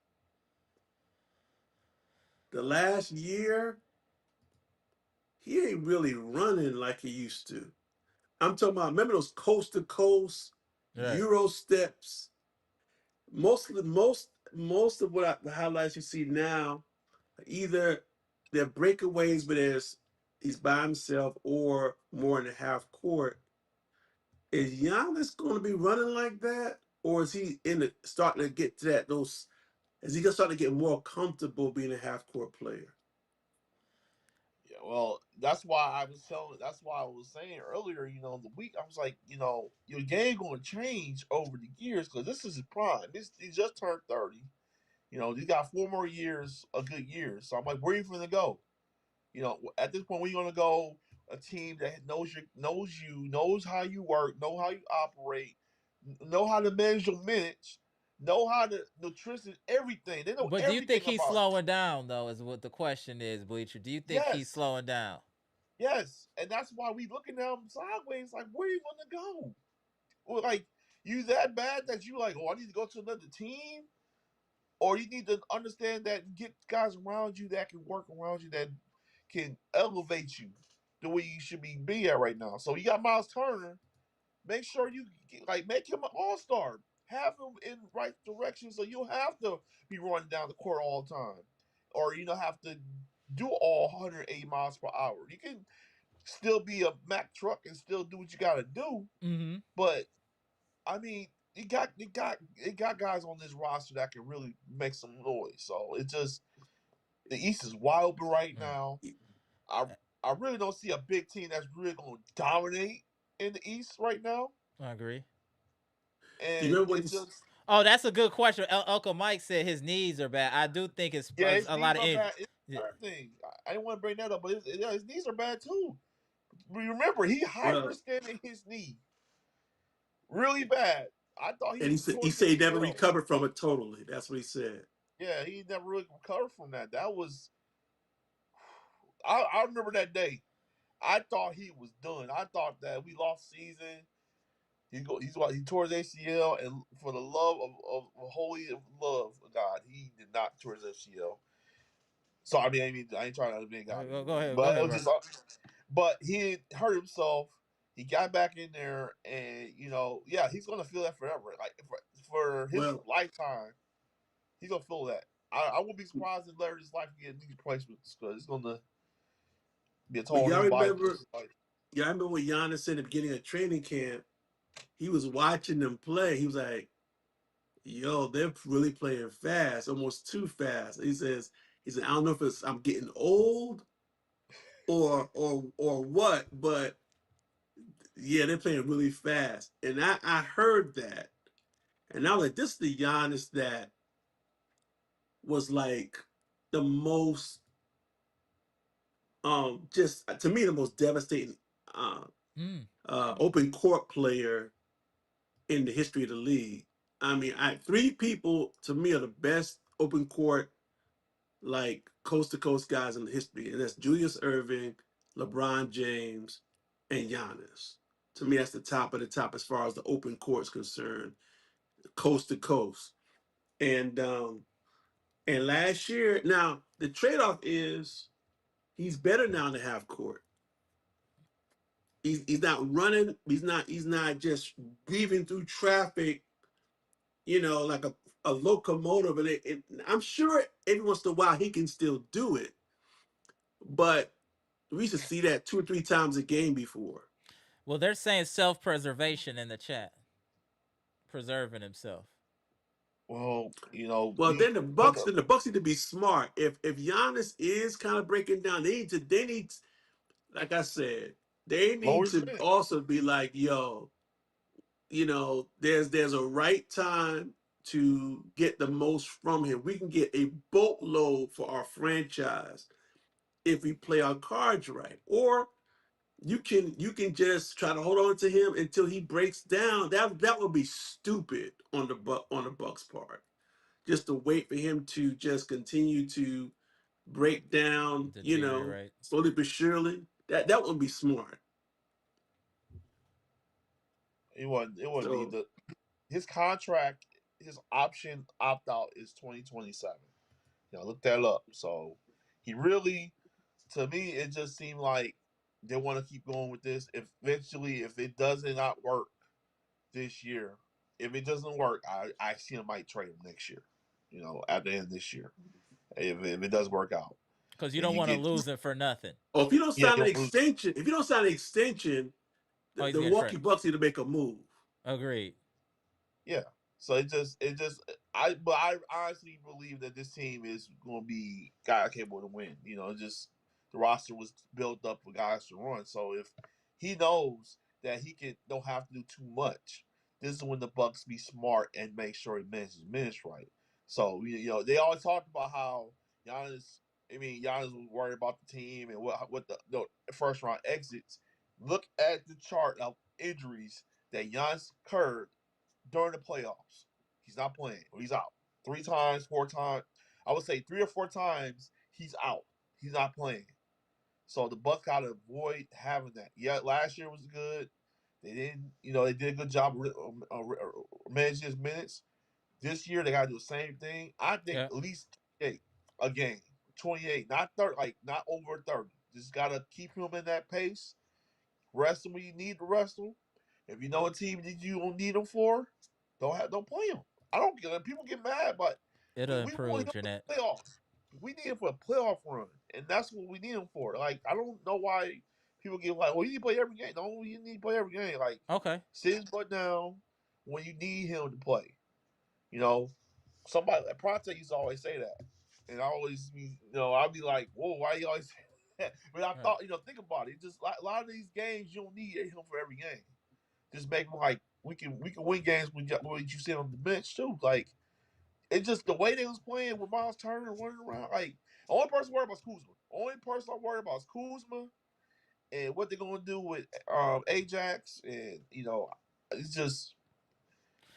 the last year, he ain't really running like he used to. I'm talking about, remember those coast to coast Right. Euro steps? Most of the highlights you see now, either they're breakaways, but there's he's by himself or more in the half court. Is Giannis going to be running like that, or is he in the starting to get to that those? Is he gonna start to get more comfortable being a half court player? Yeah, well, that's why I was telling. That's why I was saying earlier. The week I was like, your game going to change over the years because this is his prime. He just turned 30. He's got 4 more years, a good years. So I'm like, where are you going to go? At this point, we're going to go a team that knows how you work, know how you operate, know how to manage your minutes, know how to nutrition everything. They know But do you everything think he's about you. slowing down though? Is what the question is, Bleacher. Do you think he's Yes, slowing down? yes, and that's why we looking at him sideways. Like, where are you going to go? Well, like, you that bad that you like? Oh, I need to go to another team, or you need to understand that get guys around you that can work around you that can elevate you the way you should be at right now. So you got Miles Turner. Make sure you make him an all-star. Have him in right direction so you don't have to be running down the court all the time, or you don't have to do all 180 miles per hour. You can still be a Mack truck and still do what you got to do. Mm-hmm. But I mean, you got guys on this roster that can really make some noise. So it just the East is wide open right now. I I really don't see a big team that's really going to dominate in the East right now, I agree. Do you and remember when it he's just Oh, that's a good question. Uncle Mike said his knees are bad. I do think it's yeah, his a knees lot of are injuries. bad. It's the thing. I didn't want to bring that up, but his knees are bad too. Remember, he well, hyperextended his knee really bad. I thought and he he tore his said he never ACL. recovered from it totally. That's what he said. Yeah, he never really recovered from that. That was I remember that day. I thought he was done. I thought that we lost season. He tore his ACL, and for the love of holy love of God, he did not tear his ACL. So I ain't trying to be God Go anymore, ahead. Go but it ahead, was bro. just. But he hurt himself. He got back in there, and yeah, he's gonna feel that forever. Like for his Well, lifetime, he's gonna feel that. I wouldn't be surprised if later his life get knee replacements because it's gonna be a but toll on his body. y'all remember what Giannis said at the beginning of training camp? He was watching them play. He was like, "Yo, they're really playing fast, almost too fast." He said, "I don't know if it's I'm getting old or what, but yeah, they're playing really fast." And I heard that, and I was like, "This is the Giannis that was like the most just to me the most devastating uh, Mm. open court player in the history of the league. I mean, three people to me are the best open court like coast to coast guys in the history, and that's Julius Irving, LeBron James, and Giannis. To me, that's the top of the top as far as the open court is concerned, coast to coast. And last year, now the trade off is he's better now in the half court. He's not running. He's not just weaving through traffic, like a locomotive. And I'm sure every once in a while he can still do it, but we used to see that 2 or 3 times a game before. Well, they're saying self-preservation in the chat, preserving himself. Well, Well, then the but Bucks, then the Bucks need to be smart. If Giannis is kind of breaking down, they need, like I said, they lower need his to minutes. also be like, yo, there's a right time to get the most from him. We can get a boatload for our franchise if we play our cards right. Or you can just try to hold on to him until he breaks down. That would be stupid on the Bucks part. Just to wait for him to just continue to break down, Deteriorate. slowly but surely. That would be smart. It wouldn't be So his contract, his option opt out is 2027. Look that up. So He really, to me, it just seemed like they want to keep going with this. If eventually, if it doesn't not work this year, if it doesn't work, I see him might trade him next year. At the end of this year, if it does work out, Because you and don't you want to get lose him for nothing. Oh, if you don't yeah, sign you an don't lose. extension, Oh, the he's getting Milwaukee traded. Bucks need to make a move. Agreed. Yeah. So but I honestly believe that this team is going to be guy capable to win. Just the roster was built up for guys to run. So if he knows that he don't have to do too much, this is when the Bucks be smart and make sure he manages minutes right. So they always talked about how Giannis. Giannis was worried about the team and what the first round exits. Look at the chart of injuries that Giannis occurred during the playoffs. He's not playing, or he's out 3 times, 4 times. I would say 3 or 4 times he's out. He's not playing. So the Bucks got to avoid having that. Yeah, last year was good. They didn't, they did a good job managing his minutes. This year they got to do the same thing. I think Yeah. at least 28 a game, 28, not 30, like not over 30. Just got to keep him in that pace. Rest him when you need to rest him. If you know a team that you don't need him for, don't play him. I don't get people get mad, but It'll we want improve, him for Jeanette. the playoffs. We need him for a playoff run, and that's what we need him for. Like I don't know why people get like, well, you need to play every game. No, you need to play every game. Like Okay. sit his butt down when you need him to play. You know, somebody like Pronte used to always say that, and I always be, I'll be like, whoa, why you always say that? But I Right. thought, think about it. Just a lot of these games, you don't need him for every game. Just make them like we can win games with you sit on the bench too. Like it's just the way they was playing with Miles Turner running around. Like only person worried about is Kuzma. Only person I'm worried about is Kuzma and what they're gonna do with Ajax, and it's just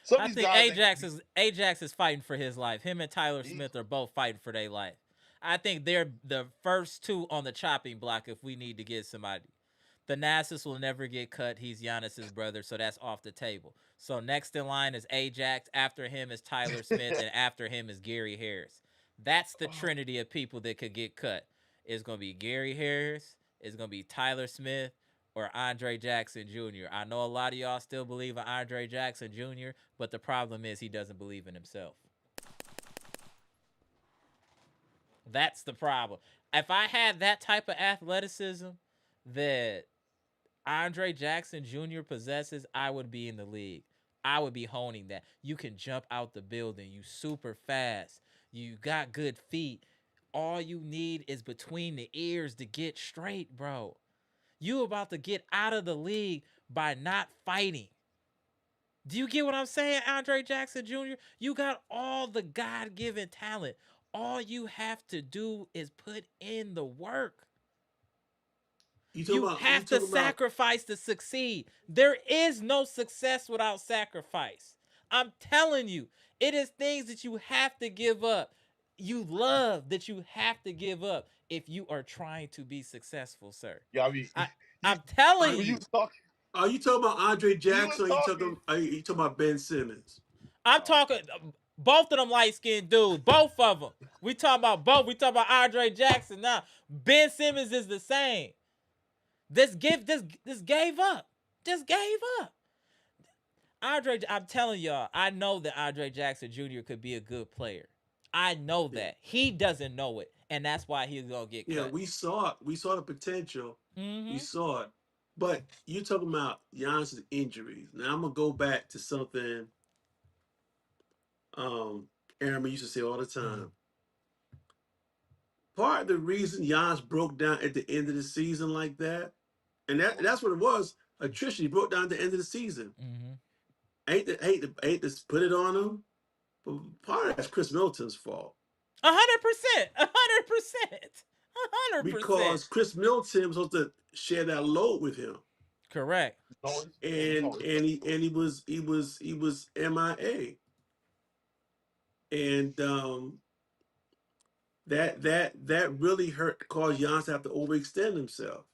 some of I these think guys ain't gonna be. Ajax is fighting for his life. Him and Tyler He, Smith are both fighting for their life. I think they're the first two on the chopping block if we need to get somebody. Thanasis will never get cut. He's Giannis's brother, so that's off the table. So next in line is Ajax. After him is Tyler Smith, and after him is Gary Harris. That's the trinity of people that could get cut. It's gonna be Gary Harris. It's gonna be Tyler Smith or Andre Jackson Jr. I know a lot of y'all still believe in Andre Jackson Jr., but the problem is he doesn't believe in himself. That's the problem. If I had that type of athleticism that Andre Jackson Jr. possesses, I would be in the league. I would be honing that. You can jump out the building. You super fast. You got good feet. All you need is between the ears to get straight, bro. You about to get out of the league by not fighting. Do you get what I'm saying, Andre Jackson Jr.? You got all the God-given talent. All you have to do is put in the work. You You have to talking about sacrifice to succeed. There is no success without sacrifice. I'm telling you, it is things that you have to give up. You love that you have to give up if you are trying to be successful, sir. yeah, I mean, I you, I'm telling are, when you you. was talking, are you talking about Andre you was Jackson? Or talking. are you talking about Ben Simmons? I'm Oh, talking both of them light skinned dudes. Both of them. We talking about both. We talking about Andre Jackson now. Ben Simmons is the same. This gave up. Just gave up. I'm telling y'all, I know that Andre Jackson Jr. could be a good player. I know Yeah, that. He doesn't know it. And that's why he's gonna get yeah, cut. we saw it. We saw the potential. We Mm-hmm. saw it. But you're talking about Giannis' injuries. Now I'm gonna go back to something Aaron used to say all the time. Part of the reason Giannis broke down at the end of the season like that, and that's what it was. Attrition. He broke down at the end of the season. Mm-hmm. I hate to put it on him, but part of that's Chris Middleton's fault 100%. 100%. 100%. because Chris Middleton was supposed to share that load with him, Correct. he's and always. he was MIA, and that really hurt, caused Giannis to have to overextend himself,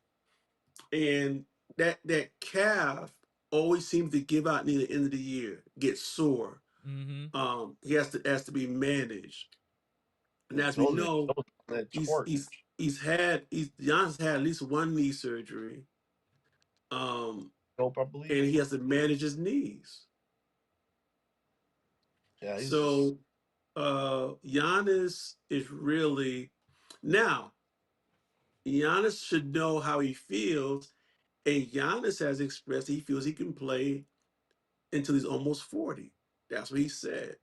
and that calf always seems to give out near the end of the year, get sore. Mm-hmm. He has to be managed, and as we know, Those that he's torch. he's Giannis had at least one knee surgery. Nope, I believe. And he has to manage his knees. Yeah, So Giannis is really now. Giannis should know how he feels, and Giannis has expressed he feels he can play until he's almost 40. That's what he said.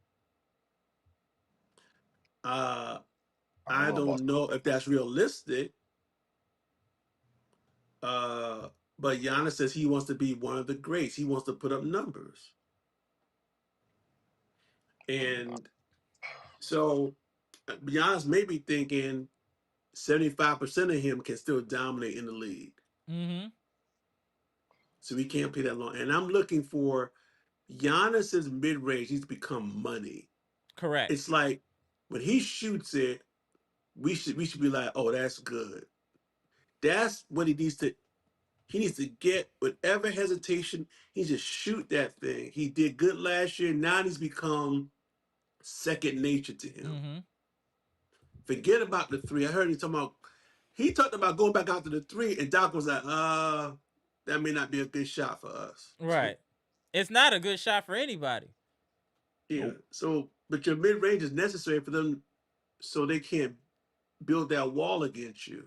I don't I know about. don't know if that's realistic. But Giannis says he wants to be one of the greats. He wants to put up numbers. And so Giannis may be thinking 75% of him can still dominate in the league. Mm-hmm. So he can't play that long. And I'm looking for Giannis's mid range needs to become money. Correct. It's like when he shoots it, we should be like, oh, that's good. That's what he needs to. He needs to get whatever hesitation. He just shoot that thing. He did good last year. Now he's become second nature to him. Mm-hmm. Forget about the three. I heard he talked about going back out to the three, and Doc was like, that may not be a good shot for us. Right. It's not a good shot for anybody. Yeah. Nope. So, but your mid range is necessary for them so they can't build that wall against you.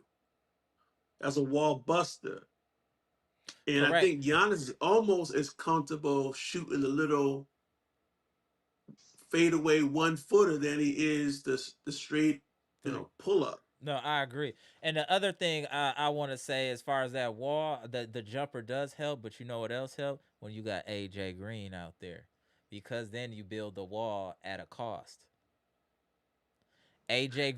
As a wall buster. And Correct. I think Giannis is almost as comfortable shooting a little fadeaway 1-footer than he is the straight, pull up. No, I agree. And the other thing I want to say, as far as that wall, the jumper does help, but you know what else helps? When you got AJ Green out there, because then you build the wall at a cost. AJ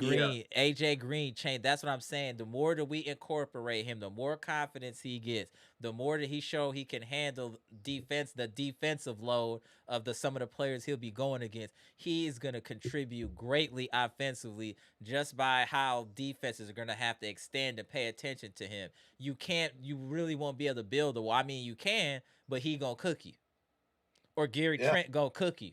Green changed. That's what I'm saying. The more that we incorporate him, the more confidence he gets, the more that he show he can handle the defensive load of some of the players he'll be going against. He is going to contribute greatly offensively just by how defenses are going to have to extend and pay attention to him. You really won't be able to build a wall. I mean, you can, but he going to cook you. Or Gary Trent going to cook you.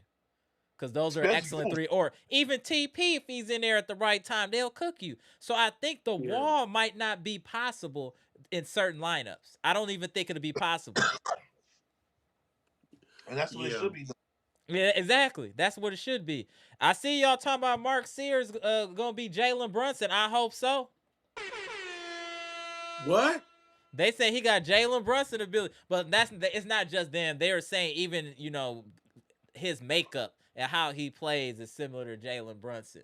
Because those are excellent three. Or even TP, if he's in there at the right time, they'll cook you. So I think the wall might not be possible in certain lineups. I don't even think it'll be possible. And that's what it should be. Yeah, exactly. That's what it should be. I see y'all talking about Mark Sears going to be Jalen Brunson. I hope so. What? They say he got Jalen Brunson ability. But it's not just them. They are saying even, his makeup and how he plays is similar to Jalen Brunson.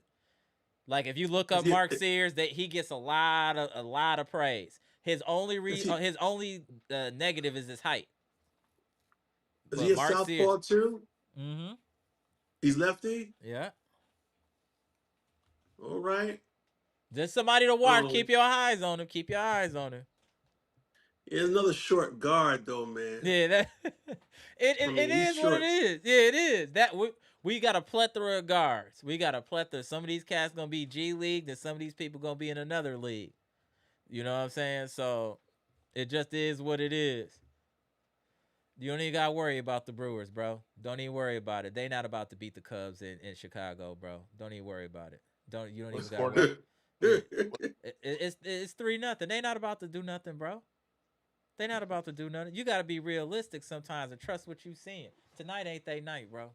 Like if you look up Mark Sears, that he gets a lot of praise. His only negative is his height. Is he a southpaw too? Mm-hmm. He's lefty? Yeah. All right. Just somebody to watch. Keep your eyes on him. Keep your eyes on him. It's another short guard though, man. Yeah, it is short. What it is. Yeah, it is. That we got a plethora of guards. We got a plethora. Some of these cats gonna be G League, and some of these people gonna be in another league. You know what I'm saying? So it just is what it is. You don't even gotta worry about the Brewers, bro. Don't even worry about it. They not about to beat the Cubs in Chicago, bro. Don't even worry about it. You don't even gotta worry. It's 3-0. They not about to do nothing, bro. They not about to do nothing. You got to be realistic sometimes and trust what you seeing. Tonight ain't they night, bro.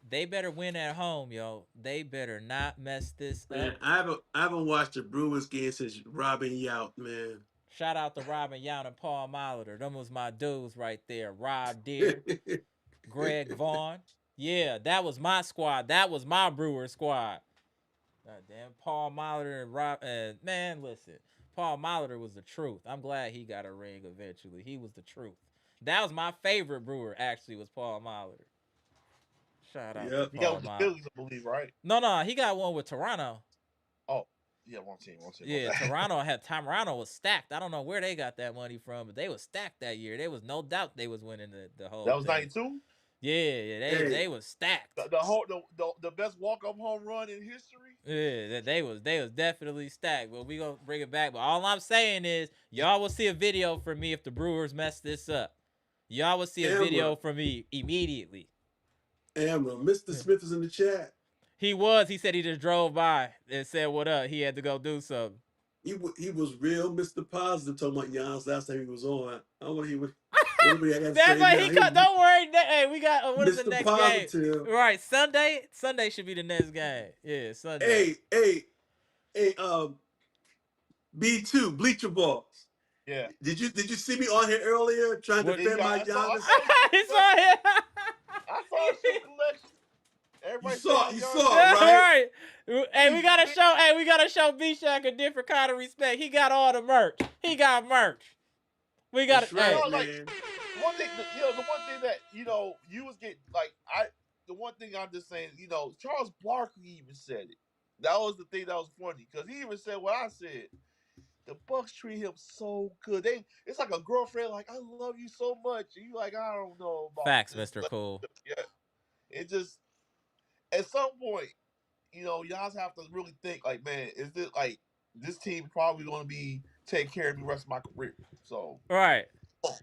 They better win at home, yo. They better not mess this up. I haven't watched the Brewers game since Robin Yount, man. Shout out to Robin Yount and Paul Molitor. Them was my dudes right there. Rob Deere, Greg Vaughn. Yeah, that was my squad. That was my Brewer squad. God damn, Paul Molitor and Rob. Man, listen. Paul Molitor was the truth. I'm glad he got a ring eventually. He was the truth. That was my favorite Brewer, actually, was Paul Molitor. Shout out to Paul Molitor. He got with the Phillies, I believe, right? No, he got one with Toronto. Oh, yeah, one team. Yeah, Toronto was stacked. I don't know where they got that money from, but they was stacked that year. There was no doubt they was winning the whole That was 92? Yeah, they was stacked. The best walk-up home run in history. Yeah, they was definitely stacked. But we gonna bring it back. But all I'm saying is, y'all will see a video from me if the Brewers mess this up. Y'all will see a video from me immediately. Amara, Mr. Smith is in the chat. He was. He said he just drove by and said what up. He had to go do something. He was real Mr. Positive talking about Giannis last time he was on. I want to hear what I got to That's say why now. he He was cut. Don't worry. Hey, we got what is the Mr. next game? Positive. Right, Sunday. Sunday should be the next game. Yeah, Sunday. Hey, B2 Bleacher Balls. Yeah. Did you see me on here earlier trying to What? defend Yeah, my I saw Giannis? the shoe He saw collection. him. I saw the shoe collection. You Everybody saw saying you yours. saw it, That's right? right. Hey, we He, gotta he, show. Hey, we gotta show B-Shack a different kind of respect. He got all the merch. He got merch. We got That's to. you Hey, know, right, like man. one thing, the one thing that you was getting like the one thing I'm just saying, Charles Barkley even said it. That was the thing that was funny because he even said what I said. The Bucks treat him so good. It's like a girlfriend, like I love you so much. And you like I don't know about facts, this. Mr. Cool. Yeah, it just at some point, y'all have to really think like, man, is this like this team probably going to be take care of me the rest of my career? So Right. come on,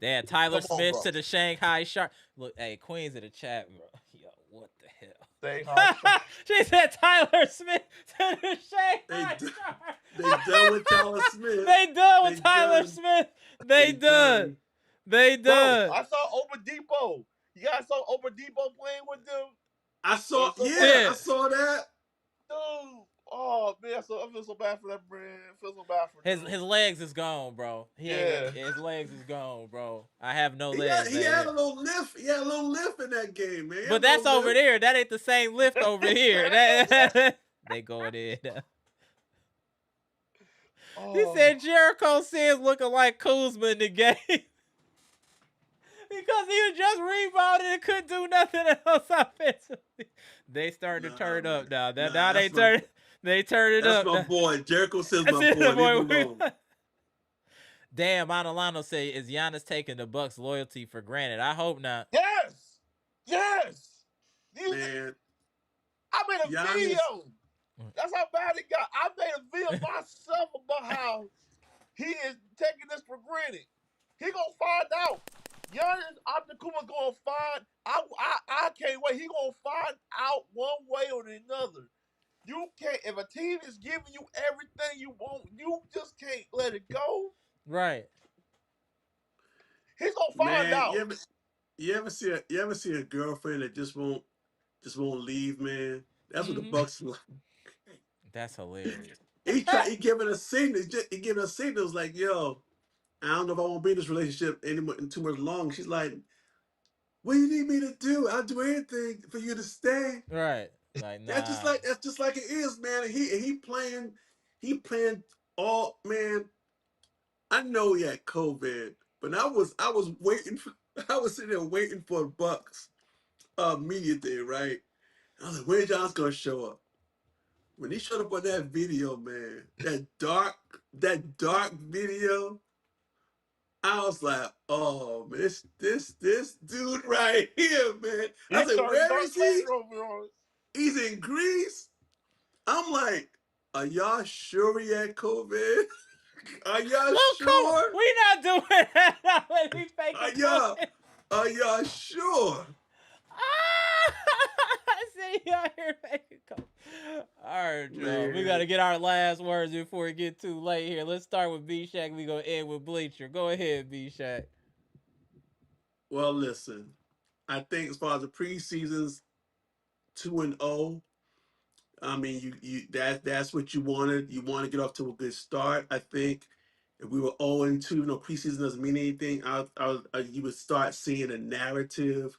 They had Tyler come on, Smith bro. to the Shanghai Shark. Look, hey, Queens in the chat, bro. Yo, what the Say hi, hell? She said Tyler Smith to the They Shanghai d- they Shark. done with Tyler Smith. They done They with Tyler done. Smith. They They done. done. They bro. done. I saw Depot. You guys saw Depot playing with them. I saw. Somebody, Yeah, I Yeah. saw that. dude. Oh man, I feel so bad for that brand. I feel so bad for His dude. legs is gone, bro. He ain't got Yeah. his legs is gone, bro. I have no He had legs, he had baby. a little lift. He had a little lift in that game, man. He had But a little that's over lift. there. That ain't the same lift over here. That they going in. He Oh, said Jericho Sims looking like Kuzma in the game because he was just rebounding and couldn't do nothing else offensively. They starting to Nah, turn up man. now. Nah, They turn it that's up my now. boy. Jericho says That's my it, boy. Leave boy. him alone. Damn, Monolano say, is Giannis taking the Bucks' loyalty for granted? I hope not. yes, yes. You, Man, I made a Giannis. video. That's how bad it got. I made a video myself about how he is taking this for granted. He gonna find out. Giannis Antetokounmpo's gonna find. I can't wait. He gonna find out one way or another. You can't. If a team is giving you everything you want, you just can't let it go. Right. He's gonna find Man, out. you ever see a girlfriend that just won't leave, man? That's what the Mm-hmm. Bucks like. That's hilarious. He giving us signals. He giving us signals like, yo, I don't know if I won't be in this relationship anymore in too much long. She's like, what do you need me to do? I'll do anything for you to stay. Right. Like, nah. That's just like it is, man. He playing all, man. I know he had COVID, but I was waiting for I was sitting there waiting for Bucks media day, right? I was like, when John's gonna show up? When he showed up on that video, man, that dark video, I was like, oh man, this dude right here, man. I He said, turned where Dark is he? Vader over on us. He's in Greece. I'm like, are y'all sure he had COVID? Are y'all Look, come on. sure? We not doing that. Let me fake Are it. are y'all sure? I see y'all here making come. All right, y'all. We got Man, to get our last words before it get too late here. Let's start with B-Shack. We going to end with Bleacher. Go ahead, B-Shack. well, listen. I think as far as the preseasons 2-0, I mean, that's what you wanted. You want to get off to a good start. I think if we were 0-2, preseason doesn't mean anything. You would start seeing a narrative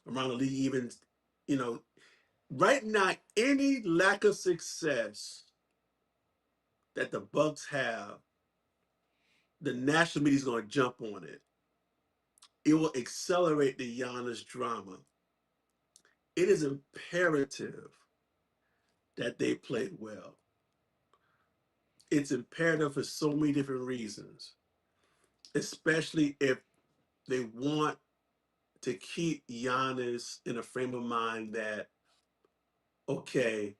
around the league. Even, you know, right now, any lack of success that the Bucks have, the national media is going to jump on it. It will accelerate the Giannis drama. It is imperative that they play well. It's imperative for so many different reasons, especially if they want to keep Giannis in a frame of mind that, okay,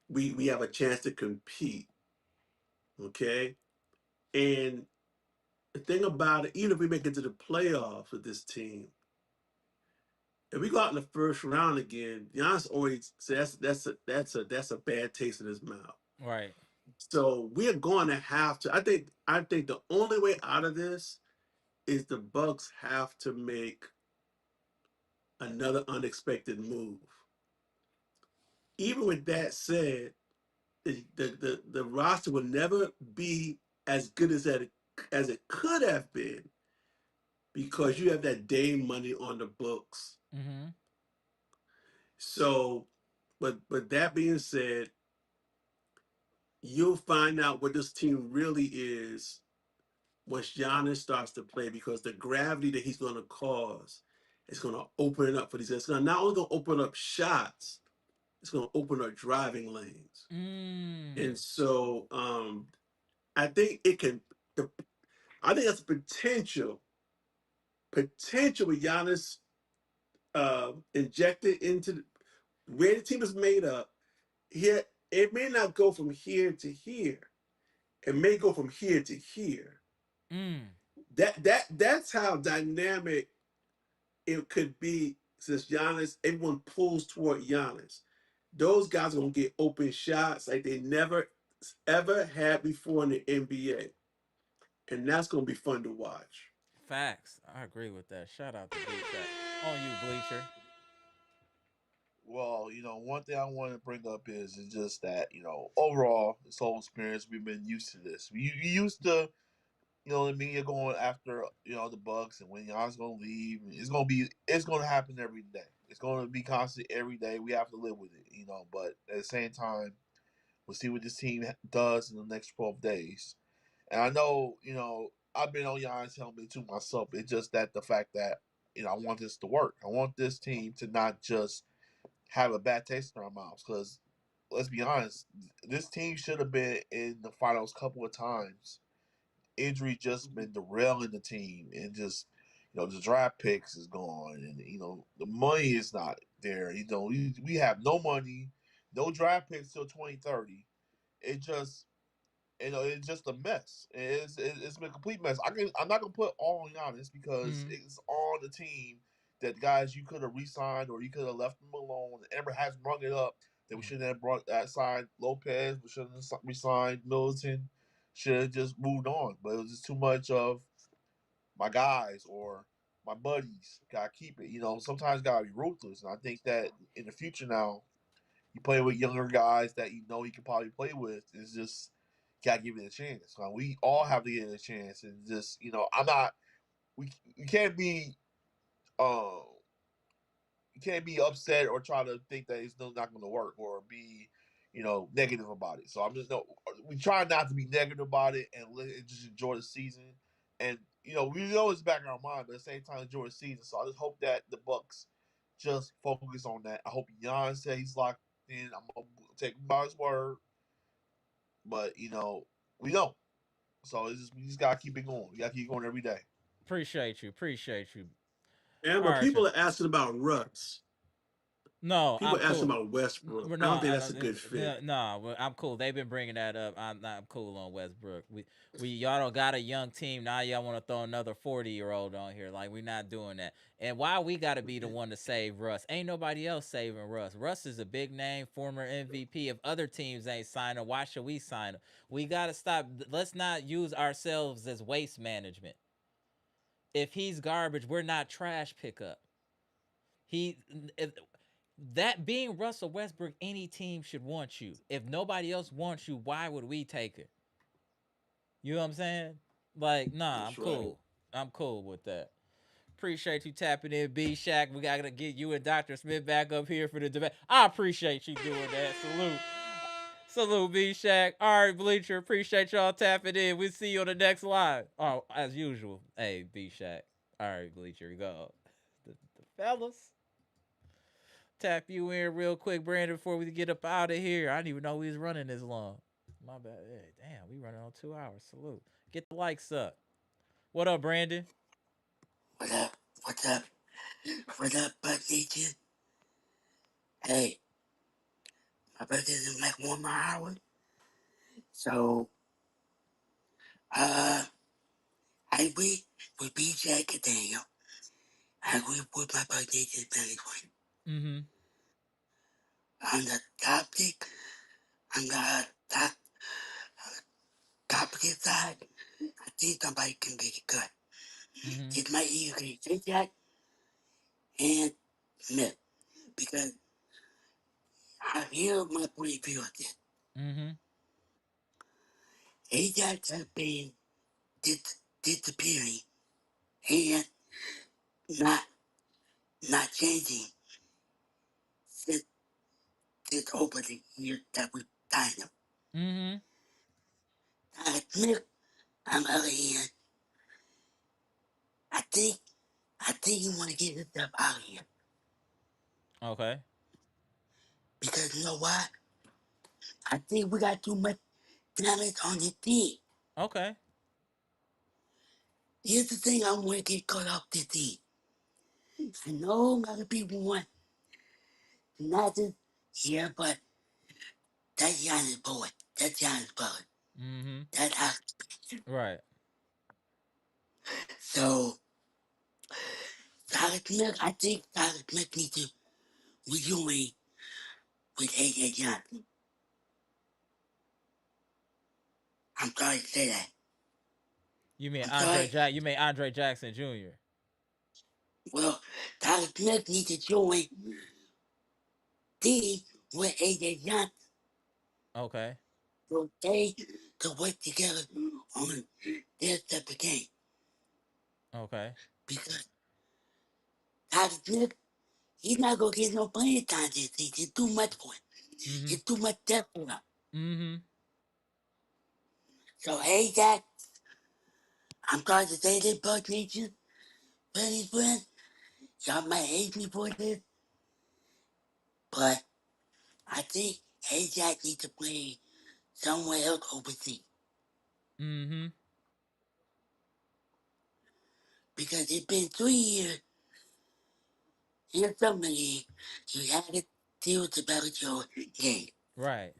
we have a chance to compete. Okay. And the thing about it, even if we make it to the playoffs with this team, if we go out in the first round again, Giannis always says that's a bad taste in his mouth. Right. So we're going to have to. I think the only way out of this is the Bucks have to make another unexpected move. Even with that said, the roster will never be as good as it could have been because you have that Dame money on the books. Mm-hmm. So, but that being said, you'll find out what this team really is once Giannis starts to play because the gravity that he's going to cause is going to open it up for these guys. It's gonna, not only going to open up shots, it's going to open up driving lanes. Mm. And so I think it can. The, I think that's a potential with Giannis injected into the way the team is made up. Here, it may not go from here to here. It may go from here to here. Mm. That's how dynamic it could be since Giannis, everyone pulls toward Giannis. Those guys are gonna get open shots like they never ever had before in the NBA. And that's gonna be fun to watch. Facts. I agree with that. Shout out to B Shaq. On you, Bleacher. Well, one thing I want to bring up is just that overall this whole experience we've been used to this. We used to the media going after the Bucks and when y'all's gonna leave. It's gonna happen every day. It's gonna be constant every day. We have to live with it. But at the same time, we'll see what this team does in the next 12 days. And I know I've been on Giannis helmet too myself. It's just that the fact that I want this to work. I want this team to not just have a bad taste in our mouths because let's be honest, this team should have been in the finals a couple of times. Injury just been derailing the team, and just the draft picks is gone, and the money is not there. We have no money, no draft picks till 2030. It just it's just a mess. It's been a complete mess. I'm not gonna put all on Giannis because Mm. it's on the team that guys you could have re-signed or you could have left them alone. Amber has brought it up that we Mm. shouldn't have brought that signed Lopez. We shouldn't have re-signed Middleton. Should have just moved on. But it was just too much of my guys or my buddies. Gotta keep it. Sometimes gotta be ruthless. And I think that in the future now, you play with younger guys that you can probably play with. It's just gotta give it a chance. We all have to get it a chance, and just I'm not. We can't be uh you can't be upset or try to think that it's not going to work or be negative about it. So I'm just no. We try not to be negative about it and just enjoy the season. And we know it's back in our mind, but at the same time enjoy the season. So I just hope that the Bucks just focus on that. I hope Jan said he's locked in. I'm gonna take him by his word, but we don't. So we just gotta keep it going. We gotta keep going every day. Appreciate you. Appreciate you. And All but right, sir. people are asking about Russ. No, People I'm are asking cool. about Westbrook. No, I don't think I that's a don't. good fit. No, I'm cool. They've been bringing that up. I'm cool on Westbrook. We y'all don't got a young team now. Y'all want to throw another 40-year-old on here? Like we're not doing that. And why we got to be the one to save Russ? Ain't nobody else saving Russ. Russ is a big name, former MVP. If other teams ain't signing him, why should we sign him? We got to stop. Let's not use ourselves as waste management. If he's garbage, we're not trash pickup. He if, that being Russell Westbrook, any team should want you. If nobody else wants you, why would we take it? You know what I'm saying? Like, nah, I'm That's right. cool. I'm cool with that. Appreciate you tapping in, B Shack. We gotta get you and Dr. Smith back up here for the debate. I appreciate you doing that. Salute. Salute, B Shack. All right, Bleacher. Appreciate y'all tapping in. We'll see you on the next live. Oh, as usual. Hey, B Shack. All right, Bleacher. Go. The fellas. Tap you in real quick, Brandon, before we get up out of here. I didn't even know we was running this long. My bad. Hey, damn, we running on 2 hours. Salute. Get the likes up. What up, Brandon? What up? What's up? What up, Bucky? Hey, my birthday's in like 1 more hour. So, uh, I we with BJ Daniel. I agree with my birthday to Benny Quinn. Mm-hmm. On the topic, on the topic side, I think somebody can get it good. Mm-hmm. It might either say that and Smith. Because I hear my point of view on this. Mm-hmm. Ajax has been disappearing and not not changing since over the years that we signed him. Mm-hmm. Smith, on the other hand, I think I think he want to get himself out of here Okay. because you know why? I think we got too much talent on the team. Okay. Here's the thing: I want to get caught off the team. I know a lot of people want not just here, but that's Giannis boy. That's Giannis boy. Mm-hmm. That's how. Right. So, Tyler Smith, I think Tyler Smith needs to rejoin with A.J. Johnson. I'm sorry to say that. I'm sorry. You mean Andre Jackson Jr. Well, Tyler Smith needs to join team with A.J. Johnson Okay. so they can work together on their separate game. Okay. Because Tyler Smith, he's not going to get no playing time this season. It's too much for him. Mm-hmm. It's too much depth for him. Mm-hmm. So, hey, Jack, I'm sorry to say this, Bug Nation, buddy friend. Y'all might hate me for this, but I think A-Jack needs to play somewhere else overseas. Mm-hmm. Because it's been 3 years in summer league, you had to deal with the better your game. Right.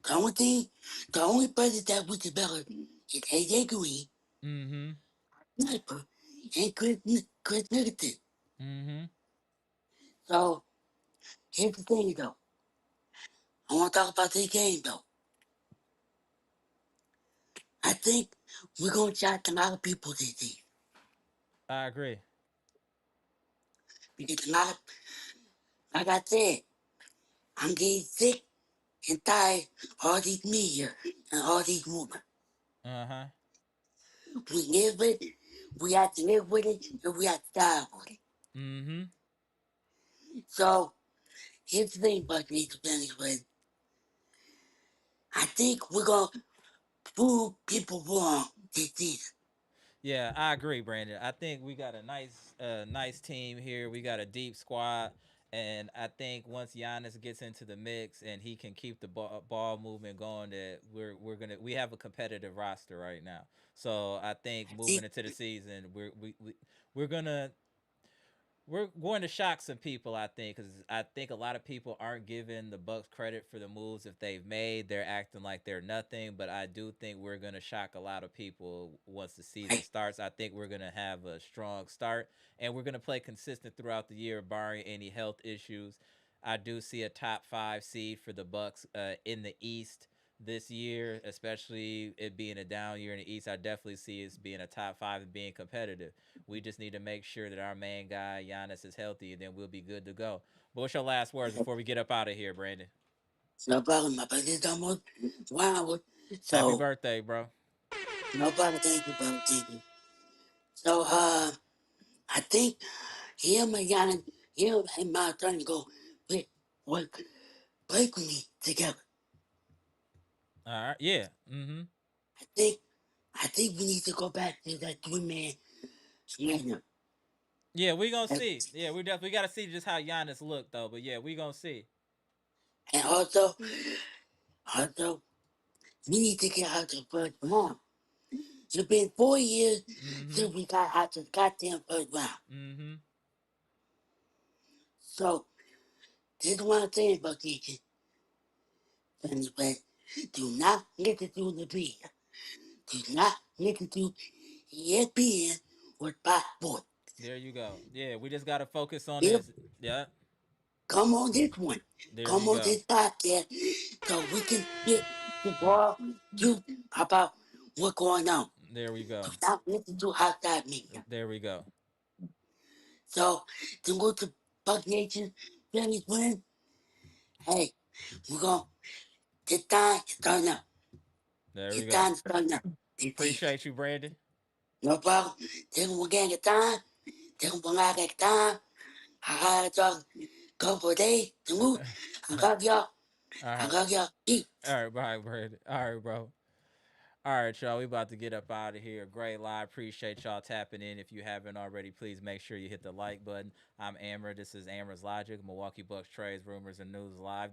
The only thing, the only person that was the better is AJ Green, Mm-hmm. Sniper, and Chris Middleton. Mm-hmm. So here's the thing though. I want to talk about this game though. I think we're gonna shock a lot of people this season I agree. because a lot of, like I said, I'm getting sick and tired of all these media and all these rumors. Uh-huh. We live with it, we have to live with it, and we have to die with it. Mm-hmm. So here's the thing about these things with I think we're gonna prove people wrong this season. Yeah, I agree, Brandon. I think we got a nice team here. We got a deep squad, and I think once Giannis gets into the mix and he can keep the ball movement going, that we have a competitive roster right now. So I think I moving think into the season, we're gonna we're going to shock some people, I think, because I think a lot of people aren't giving the Bucks credit for the moves that they've made. They're acting like they're nothing, but I do think we're going to shock a lot of people once the season right. starts. I think we're going to have a strong start, and we're going to play consistent throughout the year, barring any health issues. I do see a top five seed for the Bucks in the East this year, especially it being a down year in the East. I definitely see us being a top five and being competitive. We just need to make sure that our main guy Giannis is healthy, and then we'll be good to go. But what's your last words before we get up out of here, Brandon? No problem. My birthday's almost 1 hour. Happy So birthday, bro. no problem, thank you, brother. Thank you. So I think him and Yana, him and my trying to go play work play with me together. All right. Yeah. Mm-hmm. I think I think we need to go back to that 3 man lineup. Yeah, we gonna And see. Yeah, we definitely gotta see just how Giannis look though. But yeah, we gonna see. and also we need to get out the first round. It's been 4 years Mm-hmm. since we got out the goddamn first round. Mm-hmm. So this is what I'm saying about these family friends. Do not listen to the media. Do not listen to ESPN or Fox Sports. There you go. Yeah, we just gotta focus on If this. Yeah, come on this one, there come you on go. this podcast, so we can get the ball to about what's going on. There we So go. stop listening to outside media. There we go. So to go to Buck Nation, Phillies win. Hey, we're gonna get time to turn up. There we Get go. time to turn up. This is Appreciate you, Brandon. no problem. Tengo un gang de time. Tengo un gang de time. I had a couple of days to move. I got y'all. All I right. got y'all. Peace. All right, bye, Brandon. All right, bro. All right, y'all. We about to get up out of here. Great live. Appreciate y'all tapping in. If you haven't already, please make sure you hit the like button. I'm Amber. This is Amara's Logic, Milwaukee Bucks trades, rumors, and news live.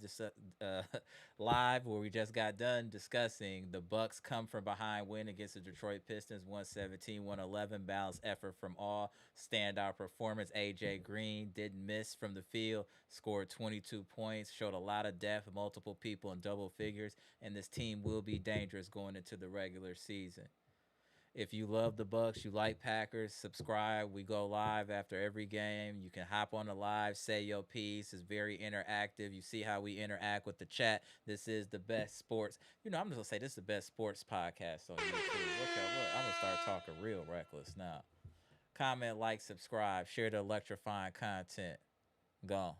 Live, where we just got done discussing the Bucks come from behind win against the Detroit Pistons, 117-111. Balanced effort from all. Standout performance. AJ Green didn't miss from the field. Scored 22 points. Showed a lot of depth. Multiple people in double figures, and this team will be dangerous going into the regular season. If you love the Bucks, you like Packers, subscribe. We go live after every game. You can hop on the live, say your piece. It's very interactive. You see how we interact with the chat. This is the best sports. I'm just gonna say this is the best sports podcast on YouTube. Look, I'm gonna start talking real reckless now. Comment, like, subscribe, share the electrifying content. Gone.